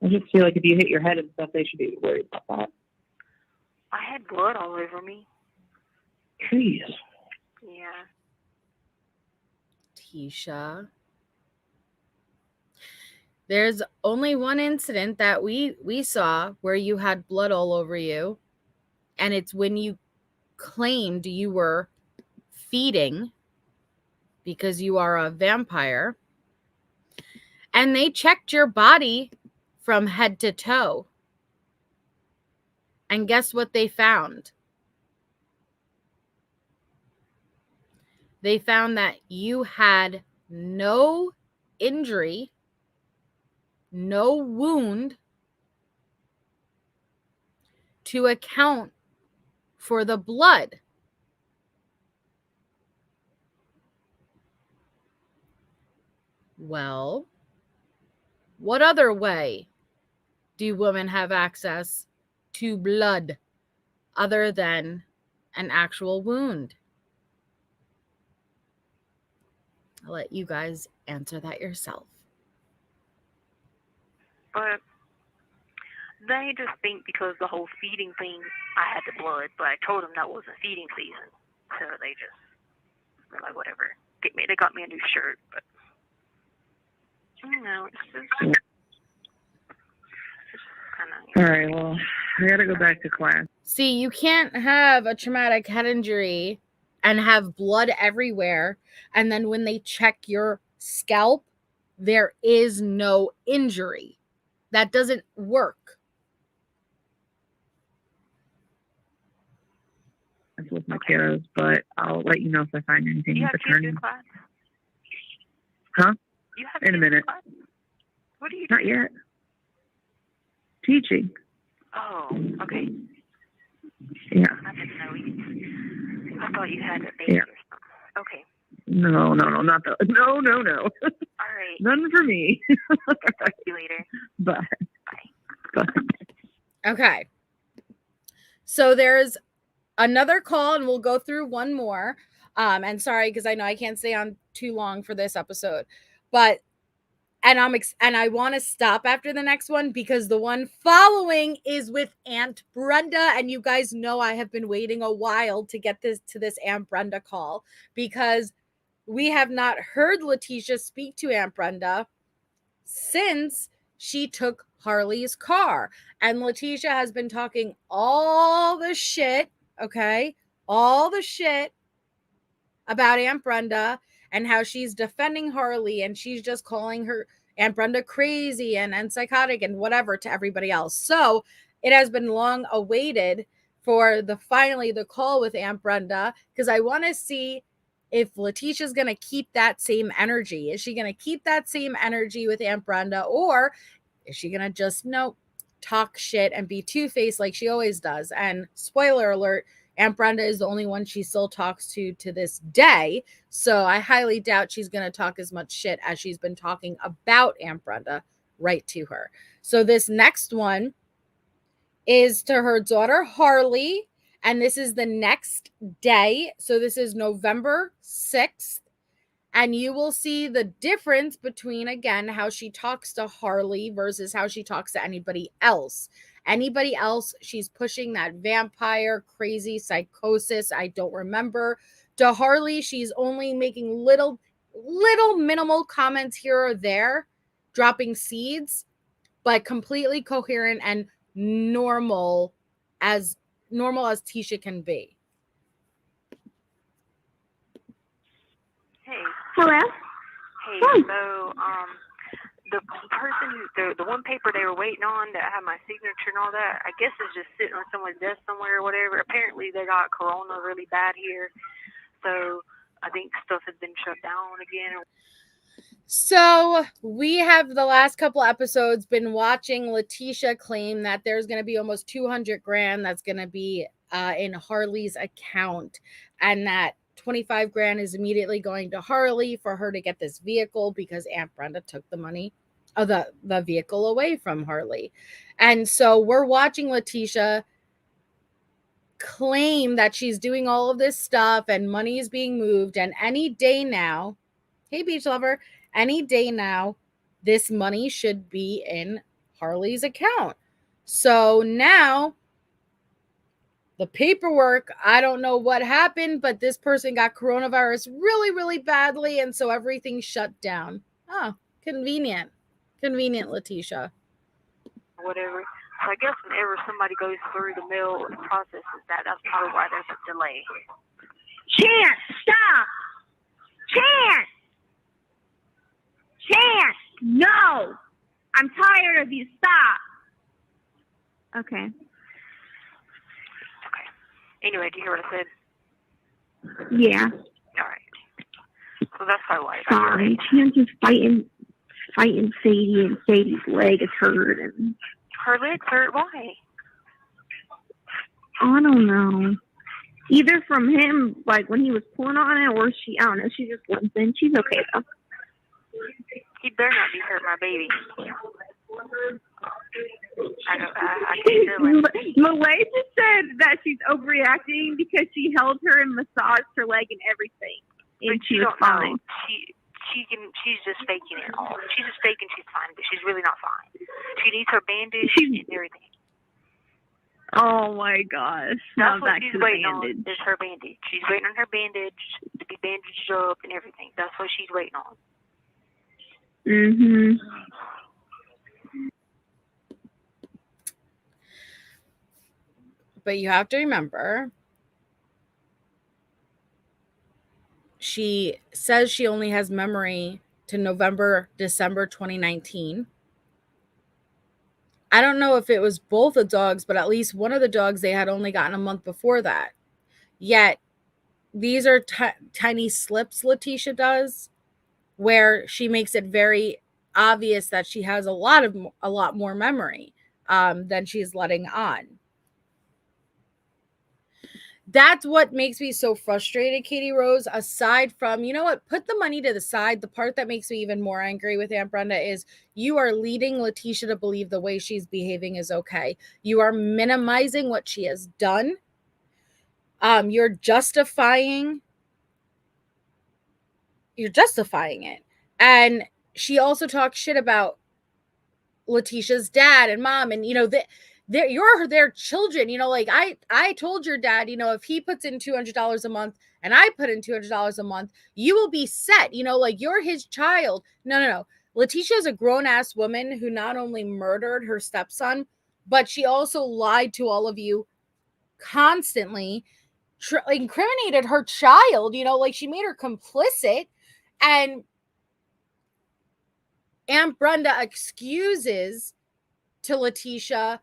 I just feel like if you hit your head and stuff, they should be worried about that. I had blood all over me. Jeez. Yeah. Tisha. There's only one incident that we saw where you had blood all over you. And it's when you claimed you were feeding because you are a vampire. And they checked your body from head to toe. And guess what they found? They found that you had no injury, no wound to account for the blood. Well, what other way do women have access to blood other than an actual wound? I'll let you guys answer that yourself. But they just think because the whole feeding thing, I had the blood, but I told them that wasn't feeding season. So they just were like, whatever. They got me a new shirt, but you know, it's just kind of. All right, well, I got to go back to class. See, you can't have a traumatic head injury and have blood everywhere, and then when they check your scalp, there is no injury. That doesn't work. With my kiddos, but I'll let you know if I find anything. You have kids in class? Huh? You have in a minute. Class? What do you do? Not yet. Teaching. Oh, okay. Yeah. I didn't know. I thought you had a baby or something. Okay. No, not the. No. All right. None for me. Talk to you later. Bye. Bye. Okay. So there's another call, and we'll go through one more. And sorry, because I know I can't stay on too long for this episode, but I want to stop after the next one because the one following is with Aunt Brenda, and you guys know I have been waiting a while to get this Aunt Brenda call because we have not heard Letecia speak to Aunt Brenda since she took Harley's car, and Letecia has been talking all the shit. Okay, all the shit about Aunt Brenda and how she's defending Harley, and she's just calling her Aunt Brenda crazy and psychotic and whatever to everybody else. So it has been long awaited for finally the call with Aunt Brenda, because I want to see if Letecia's going to keep that same energy. Is she going to keep that same energy with Aunt Brenda, or is she going to just talk shit and be two-faced like she always does? And spoiler alert, Aunt Brenda is the only one she still talks to this day. So I highly doubt she's going to talk as much shit as she's been talking about Aunt Brenda right to her. So this next one is to her daughter, Harley. And this is the next day. So this is November 6th. And you will see the difference between, again, how she talks to Harley versus how she talks to anybody else. Anybody else, she's pushing that vampire, crazy psychosis. I don't remember. To Harley, she's only making little minimal comments here or there, dropping seeds, but completely coherent and normal as Tisha can be. Hey. Hello? Hey, so, the person the one paper they were waiting on that had my signature and all that, I guess is just sitting on someone's desk somewhere or whatever. Apparently they got corona really bad here. So I think stuff has been shut down again. So we have the last couple episodes been watching Letecia claim that there's going to be almost 200 grand that's going to be in Harley's account, and that 25 grand is immediately going to Harley for her to get this vehicle because Aunt Brenda took the money of the vehicle away from Harley. And so we're watching Letecia claim that she's doing all of this stuff and money is being moved, and any day now, hey beach lover, any day now this money should be in Harley's account. So now the paperwork, I don't know what happened, but this person got coronavirus really, really badly, and so everything shut down. Oh, convenient. Convenient, Letecia. Whatever. So I guess whenever somebody goes through the mill and processes that, that's probably why there's a delay. Chance, stop! Chance! Chance! No! I'm tired of you. Stop! Okay. Anyway, do you hear what I said? Yeah. All right. So that's probably why. Sorry. Chance is fighting Sadie, and Sadie's leg is hurt. And her leg's hurt? Why? I don't know. Either from him, like when he was pulling on it, or I don't know, she just limping. She's okay though. He better not be hurt my baby. I can't feel it. Letecia said that she's overreacting because she held her and massaged her leg and everything, and she was fine. She's just faking it all. She's just faking she's fine, but she's really not fine. She needs her bandage and everything. Oh my gosh! That's what she's waiting on. Is her bandage. She's waiting on her bandage to be bandaged up and everything. That's what she's waiting on. Mhm. But you have to remember, she says she only has memory to December 2019. I don't know if it was both the dogs, but at least one of the dogs they had only gotten a month before that. Yet, these are tiny slips Letecia does, where she makes it very obvious that she has a lot more memory than she's letting on. That's what makes me so frustrated, Katie Rose, aside from, you know what, put the money to the side. The part that makes me even more angry with Aunt Brenda is you are leading Letecia to believe the way she's behaving is okay. You are minimizing what she has done. You're justifying it. And she also talks shit about Letecia's dad and mom, and, you know, you're their children, you know, like I told your dad, you know, if he puts in $200 a month and I put in $200 a month, you will be set, you know, like you're his child. No. Letecia is a grown-ass woman who not only murdered her stepson, but she also lied to all of you constantly, incriminated her child, you know, like she made her complicit. And Aunt Brenda excuses to Letecia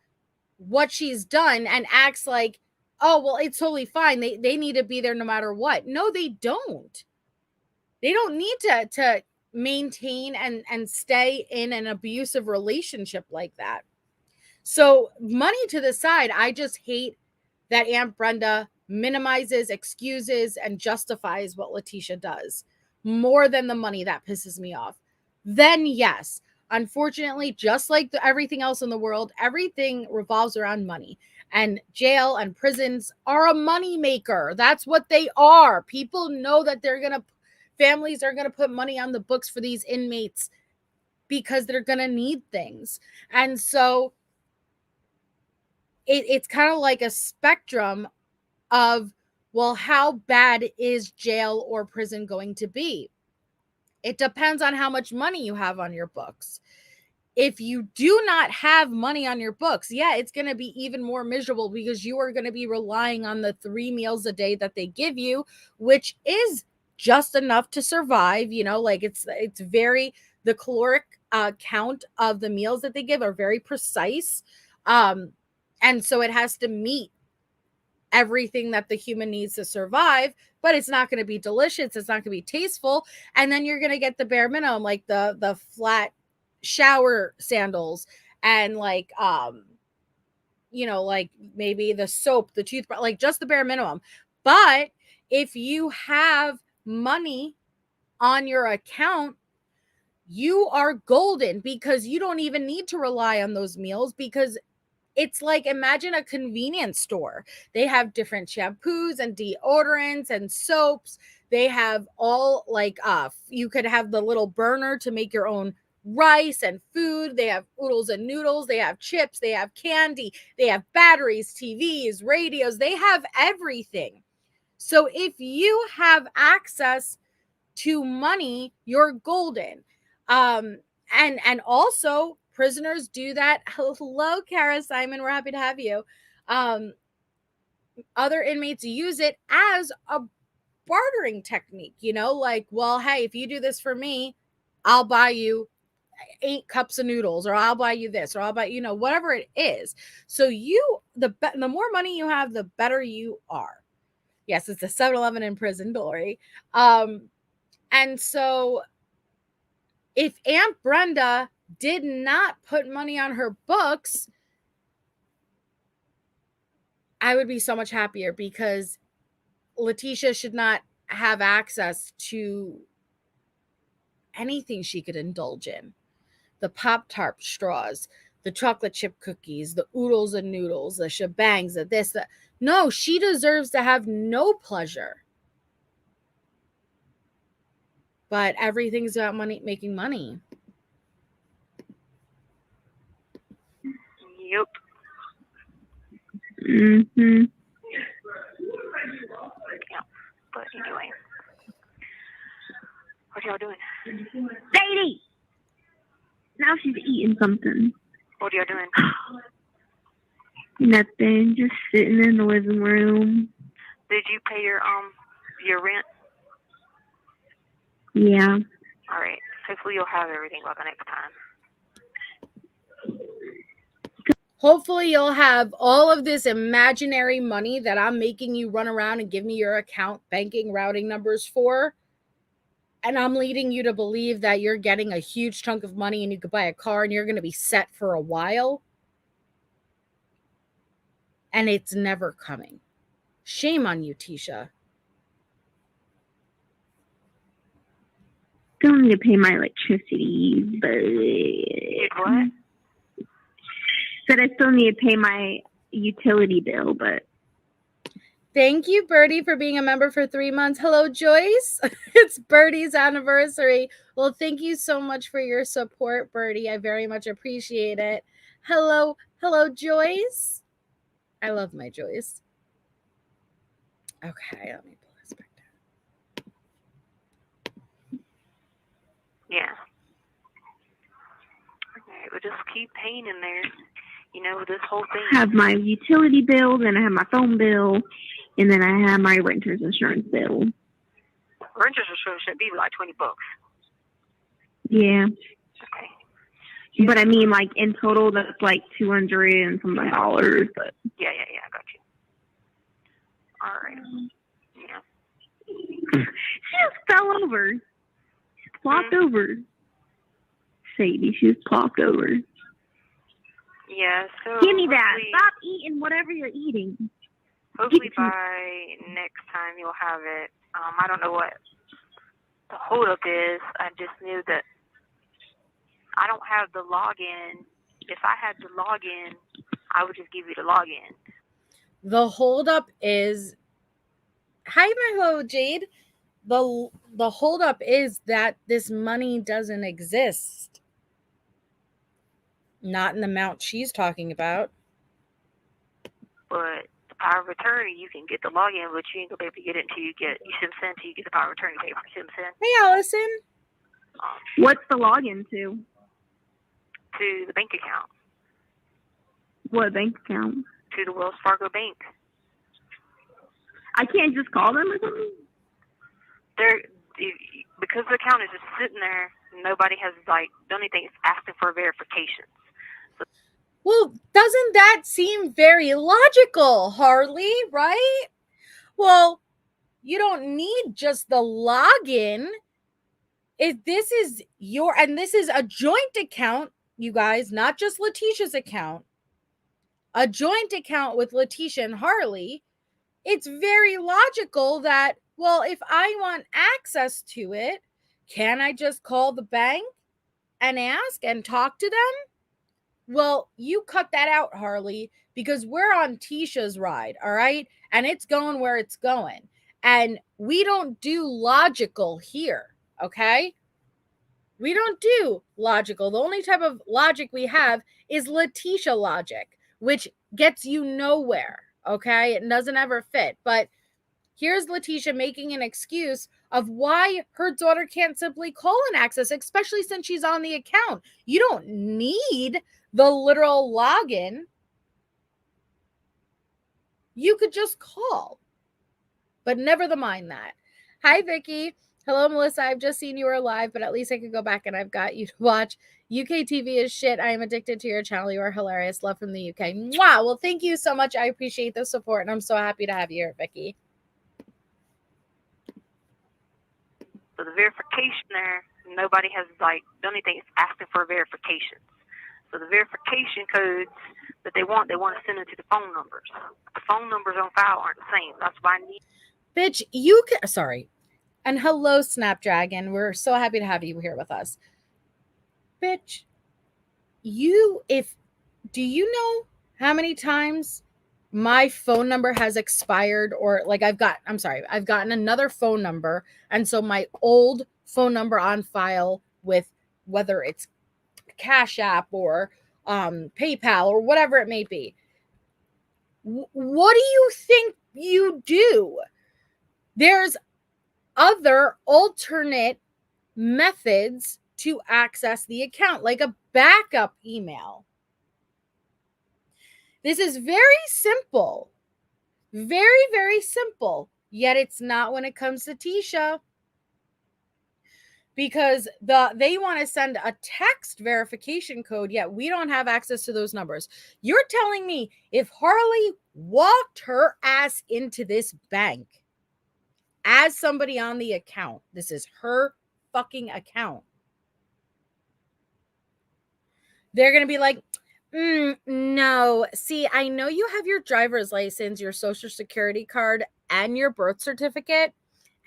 what she's done and acts like, oh, well, it's totally fine. They need to be there no matter what. No, they don't. They don't need to maintain and stay in an abusive relationship like that. So money to the side, I just hate that Aunt Brenda minimizes, excuses, and justifies what Letecia does more than the money. That pisses me off. Then yes, unfortunately, just like everything else in the world, everything revolves around money. And jail and prisons are a money maker. That's what they are. People know that families are going to put money on the books for these inmates because they're going to need things. And so it's kind of like a spectrum of, well, how bad is jail or prison going to be? It depends on how much money you have on your books. If you do not have money on your books, yeah, it's going to be even more miserable because you are going to be relying on the 3 meals a day that they give you, which is just enough to survive. You know, like it's very, the caloric count of the meals that they give are very precise. And so it has to meet everything that the human needs to survive, but it's not going to be delicious. It's not going to be tasteful. And then you're going to get the bare minimum, like the flat shower sandals and like like maybe the soap, the toothbrush, like just the bare minimum. But if you have money on your account, you are golden, because you don't even need to rely on those meals, because it's like, imagine a convenience store. They have different shampoos and deodorants and soaps. They have all like you could have the little burner to make your own rice and food. They have oodles and noodles. They have chips. They have candy. They have batteries, TVs, radios. They have everything. So if you have access to money, you're golden. And also prisoners do that. Hello, Kara Simon. We're happy to have you. Other inmates use it as a bartering technique, like, well, hey, if you do this for me, I'll buy you 8 cups of noodles, or I'll buy you this, or I'll buy, whatever it is. So the more money you have, the better you are. Yes, it's a 7-Eleven in prison, Dory. And so if Aunt Brenda did not put money on her books, I would be so much happier, because Letecia should not have access to anything she could indulge in. The Pop-Tart straws, the chocolate chip cookies, the oodles and noodles, the shebangs, the this, that. No, she deserves to have no pleasure. But everything's about money, making money. Yep. Mm-hmm. Yeah. But anyway, what y'all doing? Sadie! Now she's eating something. What y'all doing? Nothing. Just sitting in the living room. Did you pay your rent? Yeah. All right. Hopefully you'll have everything by the next time. Hopefully you'll have all of this imaginary money that I'm making you run around and give me your account banking routing numbers for. And I'm leading you to believe that you're getting a huge chunk of money and you could buy a car and you're going to be set for a while. And it's never coming. Shame on you, Tisha. Still need to pay my electricity, but What? said I still need to pay my utility bill, but Thank you, Birdie, for being a member for 3 months. Hello, Joyce. It's Birdie's anniversary. Well, thank you so much for your support, Birdie. I very much appreciate it. Hello, Joyce. I love my Joyce. Okay, let me pull this back down. Yeah. Okay, we'll just keep paying in there. This whole thing. I have my utility bill, then I have my phone bill, and then I have my renter's insurance bill. Renter's insurance should be like $20. Yeah. Okay. But I mean, like, in total, that's like $200 and something dollars. But Yeah, I got you. All right. Yeah. she just fell over. She plopped over. Sadie, she just plopped over. Yeah, so Give me that. Stop eating whatever you're eating. Hopefully by next time you'll have it. I don't know what the holdup is. I just knew that I don't have the login. If I had the login, I would just give you the login. The holdup is, hi, my Jade. The holdup is that this money doesn't exist. Not in the amount she's talking about. But the power of attorney, you can get the login, but you ain't gonna be able to get it until you get the power of attorney paper. Hey, Allison. What's the login to? To the bank account. What bank account? To the Wells Fargo Bank. I can't just call them or something? Because the account is just sitting there, nobody has, done anything. It's asking for verification. Well, doesn't that seem very logical, Harley, right? Well, you don't need just the login. If this is and this is a joint account, you guys, not just Letecia's account. a joint account with Letecia and Harley, it's very logical that, well, if I want access to it, can I just call the bank and ask and talk to them? Well, you cut that out, Harley, because we're on Tisha's ride, all right? And it's going where it's going. And we don't do logical here, okay? We don't do logical. The only type of logic we have is Letecia logic, which gets you nowhere, okay? It doesn't ever fit. But here's Letecia making an excuse of why her daughter can't simply call and access, especially since she's on the account. You don't need the literal login. You could just call. But never mind that. Hi, Vicky. Hello, Melissa. I've just seen you were live, but at least I could go back and I've got you to watch. UK TV is shit. I am addicted to your channel. You are hilarious. Love from the UK. Mwah! Well, thank you so much. I appreciate the support, and I'm so happy to have you here, Vicky. So the verification there, nobody has, like, the only thing is asking for verifications. So the verification codes that they want to send them to the phone numbers. The phone numbers on file aren't the same. That's why I need. Bitch, you can, sorry. And hello, Snapdragon. We're so happy to have you here with us. Bitch, do you know how many times my phone number has expired, or like I've gotten another phone number. And so my old phone number on file with whether it's CashApp or PayPal or whatever it may be. What do you think you do? There's other alternate methods to access the account, like a backup email. This is very simple. Very, very simple. Yet it's not when it comes to Tisha. Because they want to send a text verification code, yet we don't have access to those numbers. You're telling me if Harley walked her ass into this bank as somebody on the account, this is her fucking account, they're going to be like, no. See, I know you have your driver's license, your social security card, and your birth certificate,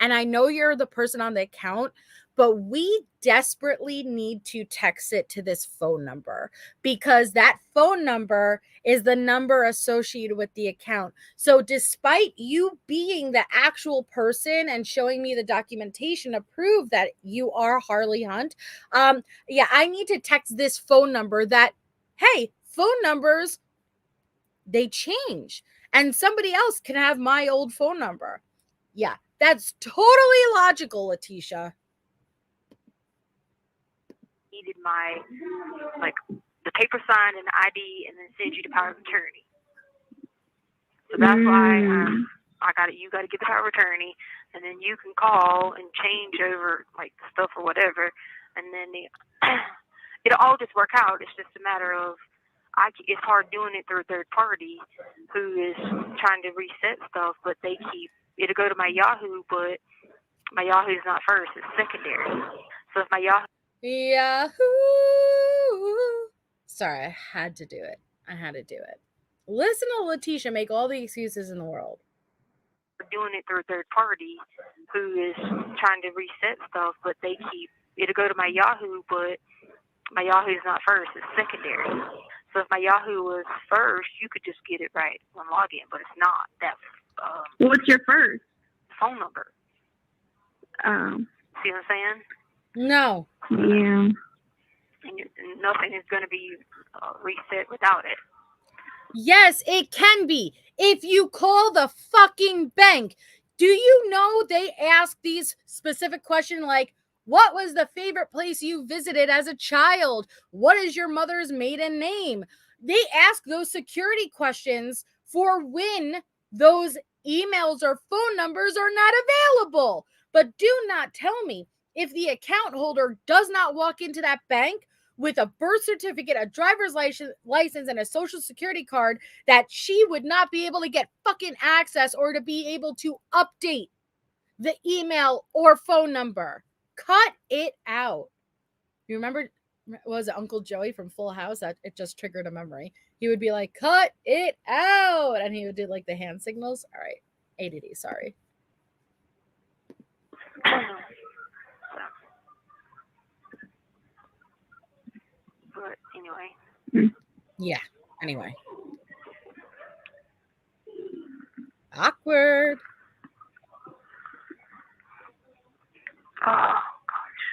and I know you're the person on the account, but we desperately need to text it to this phone number because that phone number is the number associated with the account. So despite you being the actual person and showing me the documentation to prove that you are Harley Hunt, I need to text this phone number that, hey, phone numbers, they change. And somebody else can have my old phone number. Yeah, that's totally logical, Letecia. Needed my, like, the paper sign and the ID, and then send you the power of attorney. So that's why you got to get the power of attorney, and then you can call and change over, like, stuff or whatever, and then it'll all just work out. It's just a matter of, it's hard doing it through a third party who is trying to reset stuff, but it'll go to my Yahoo, but my Yahoo's not first, it's secondary. So if my Yahoo. Sorry, I had to do it. Listen to Letecia make all the excuses in the world. We're doing it through a third party who is trying to reset stuff, but it'll go to my Yahoo, but my Yahoo's not first, it's secondary. So if my Yahoo was first, you could just get it right on login, but it's not. What's your first? Phone number. See what I'm saying? No. Yeah. And nothing is going to be reset without it. Yes, it can be. If you call the fucking bank, do you know they ask these specific questions like, what was the favorite place you visited as a child? What is your mother's maiden name? They ask those security questions for when those emails or phone numbers are not available. But do not tell me if the account holder does not walk into that bank with a birth certificate, a driver's license, and a social security card, that she would not be able to get fucking access or to be able to update the email or phone number. Cut it out. You remember was it Uncle Joey from Full House? That it just triggered a memory. He would be like, "Cut it out," and he would do like the hand signals. All right, ADD. Sorry. But anyway. Yeah. Anyway. Awkward. Oh gosh.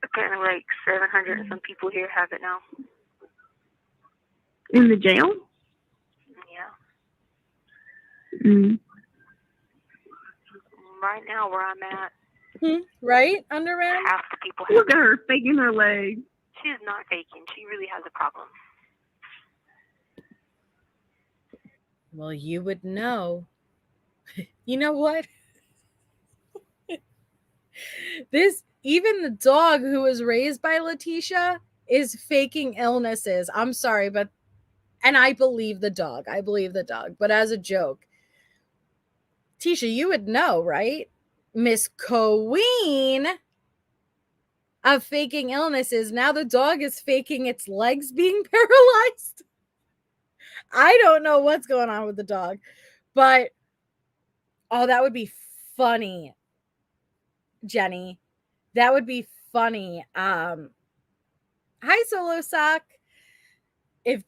Apparently, like 700 and some people here have it now. In the jail? Yeah. Mm. Right now, where I'm at, Right, Underman? half the people have Look at her faking her leg. She's not faking. She really has a problem. Well, you would know. You know what? Even the dog who was raised by Letecia is faking illnesses. I'm sorry, but and I believe the dog. But as a joke, Tisha, you would know, right? Miss Queen of faking illnesses. Now the dog is faking its legs being paralyzed. I don't know what's going on with the dog, but oh, that would be funny, Jenny. That would be funny. Hi, Solo Sock. If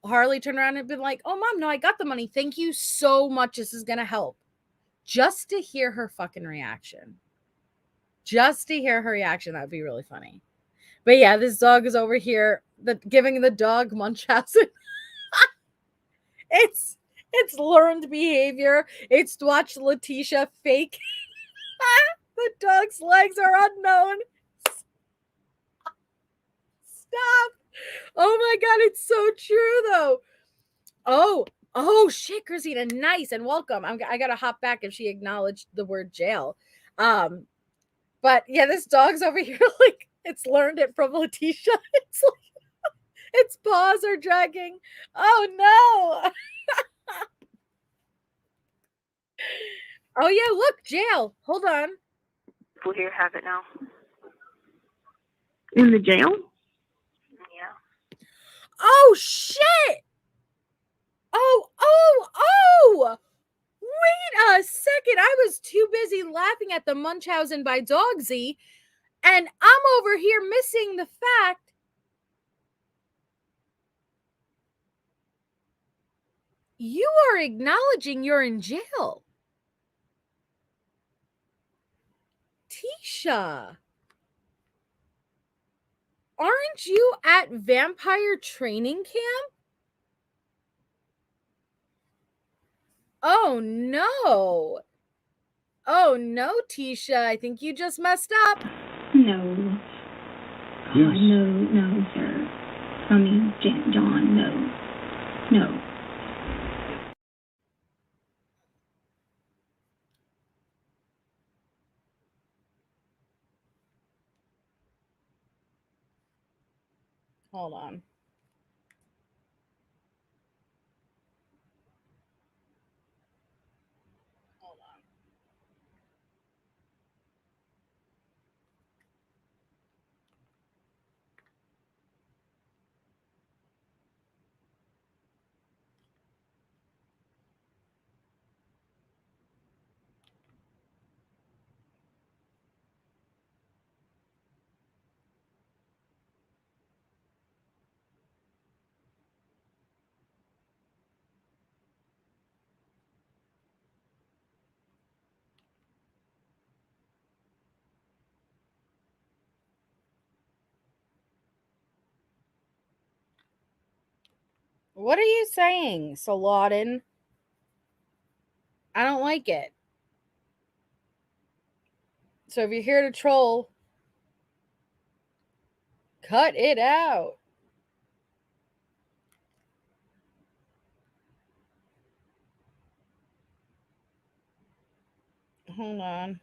Harley turned around and been like, "Oh, Mom, no, I got the money. Thank you so much. This is gonna help." Just to hear her fucking reaction. That would be really funny. But yeah, this dog is over here giving the dog Munchausen. It's learned behavior. It's watched Letecia fake. The dog's legs are unknown. Stop. Oh my God, it's so true though. Oh shit, Christina, nice and welcome. I gotta hop back if she acknowledged the word jail. But yeah, this dog's over here like it's learned it from Letecia. It's like its paws are dragging. Oh no. Oh yeah, look, jail. Hold on. People here have it now. In the jail? Yeah. Oh shit. Oh. Wait a second. I was too busy laughing at the Munchausen by Dogsy, and I'm over here missing the fact you are acknowledging you're in jail. Tisha, aren't you at vampire training camp? Oh no. Oh no, Tisha. I think you just messed up. No. Yes. No, sir. I mean, John, no. Hold on. What are you saying, Saladin? I don't like it. So if you're here to troll, cut it out. Hold on.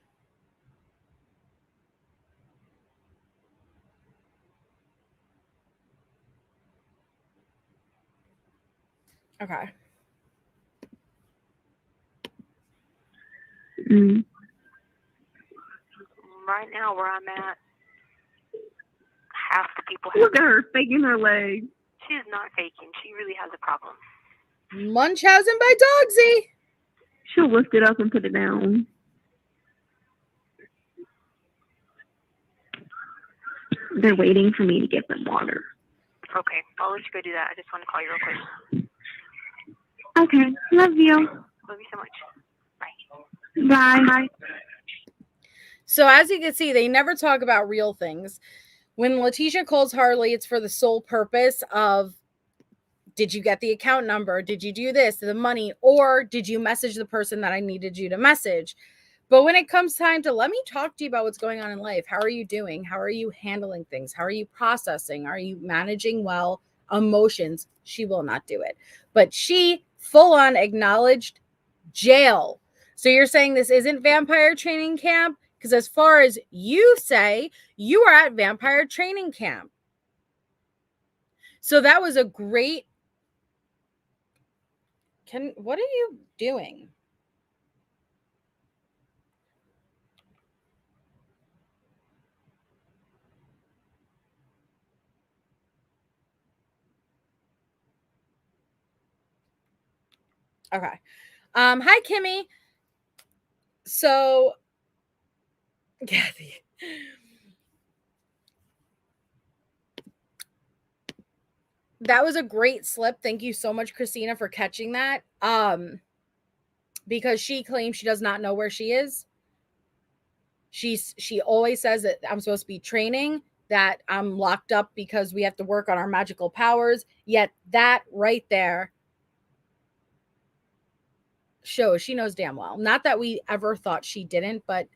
Okay. Right now, where I'm at, people have. Look at her faking her legs. She's not faking. She really has a problem. Munchausen by Dogsy. She'll lift it up and put it down. They're waiting for me to get them water. Okay, I'll let you go do that. I just want to call you real quick. Okay, love you. Love you so much. Bye. Bye. So as you can see, they never talk about real things. When Letecia calls Harley, it's for the sole purpose of, did you get the account number? Did you do this, the money, or did you message the person that I needed you to message? But when it comes time to, let me talk to you about what's going on in life. How are you doing? How are you handling things? How are you processing? Are you managing well emotions? She will not do it. But she full on acknowledged jail. So you're saying this isn't vampire training camp? Because as far as you say, you are at vampire training camp. So that was a great... What are you doing? Okay. Hi, Kimmy. So, Kathy. That was a great slip. Thank you so much, Christina, for catching that. Because she claims she does not know where she is. She always says that I'm supposed to be training, that I'm locked up because we have to work on our magical powers. Yet that right there shows she knows damn well. Not that we ever thought she didn't, but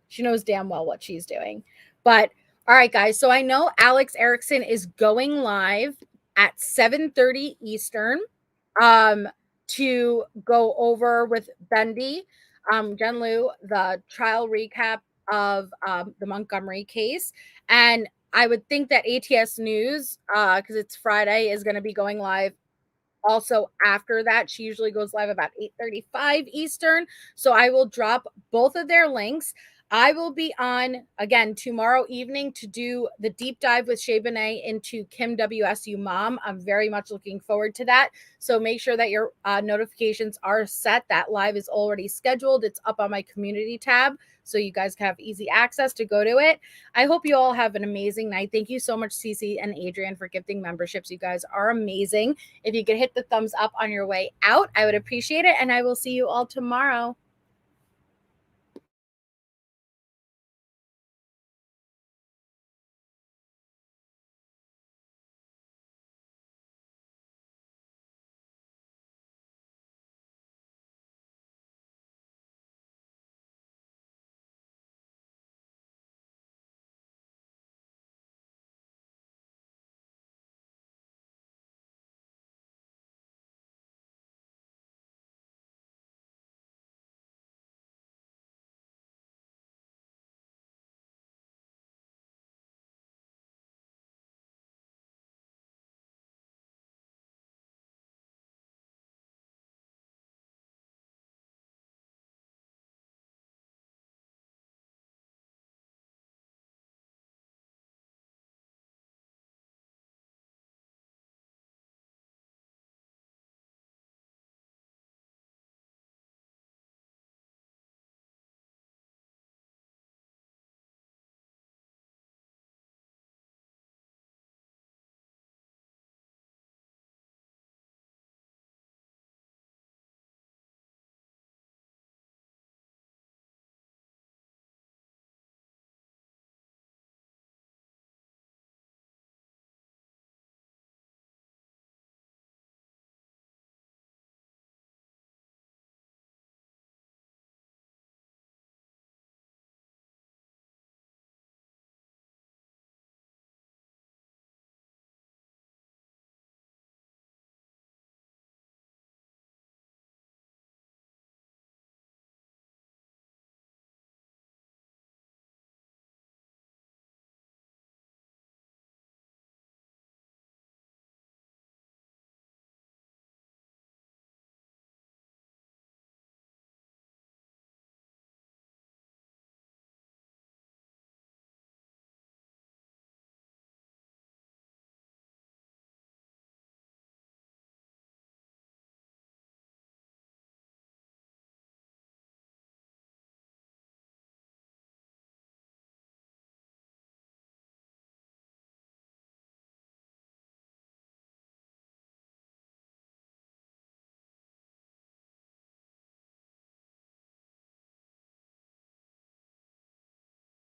she knows damn well what she's doing. But all right, guys. So I know Alex Erickson is going live at 7:30 Eastern to go over with Bendy, Jen Liu, the trial recap of the Montgomery case. And I would think that ATS News, because it's Friday, is going to be going live also after that. She usually goes live about 8:35 Eastern. So I will drop both of their links. I will be on again tomorrow evening to do the deep dive with Shea Benet into Kim WSU Mom. I'm very much looking forward to that. So make sure that your notifications are set. That live is already scheduled. It's up on my community tab, so you guys can have easy access to go to it. I hope you all have an amazing night. Thank you so much, Cece and Adrian, for gifting memberships. You guys are amazing. If you could hit the thumbs up on your way out, I would appreciate it. And I will see you all tomorrow.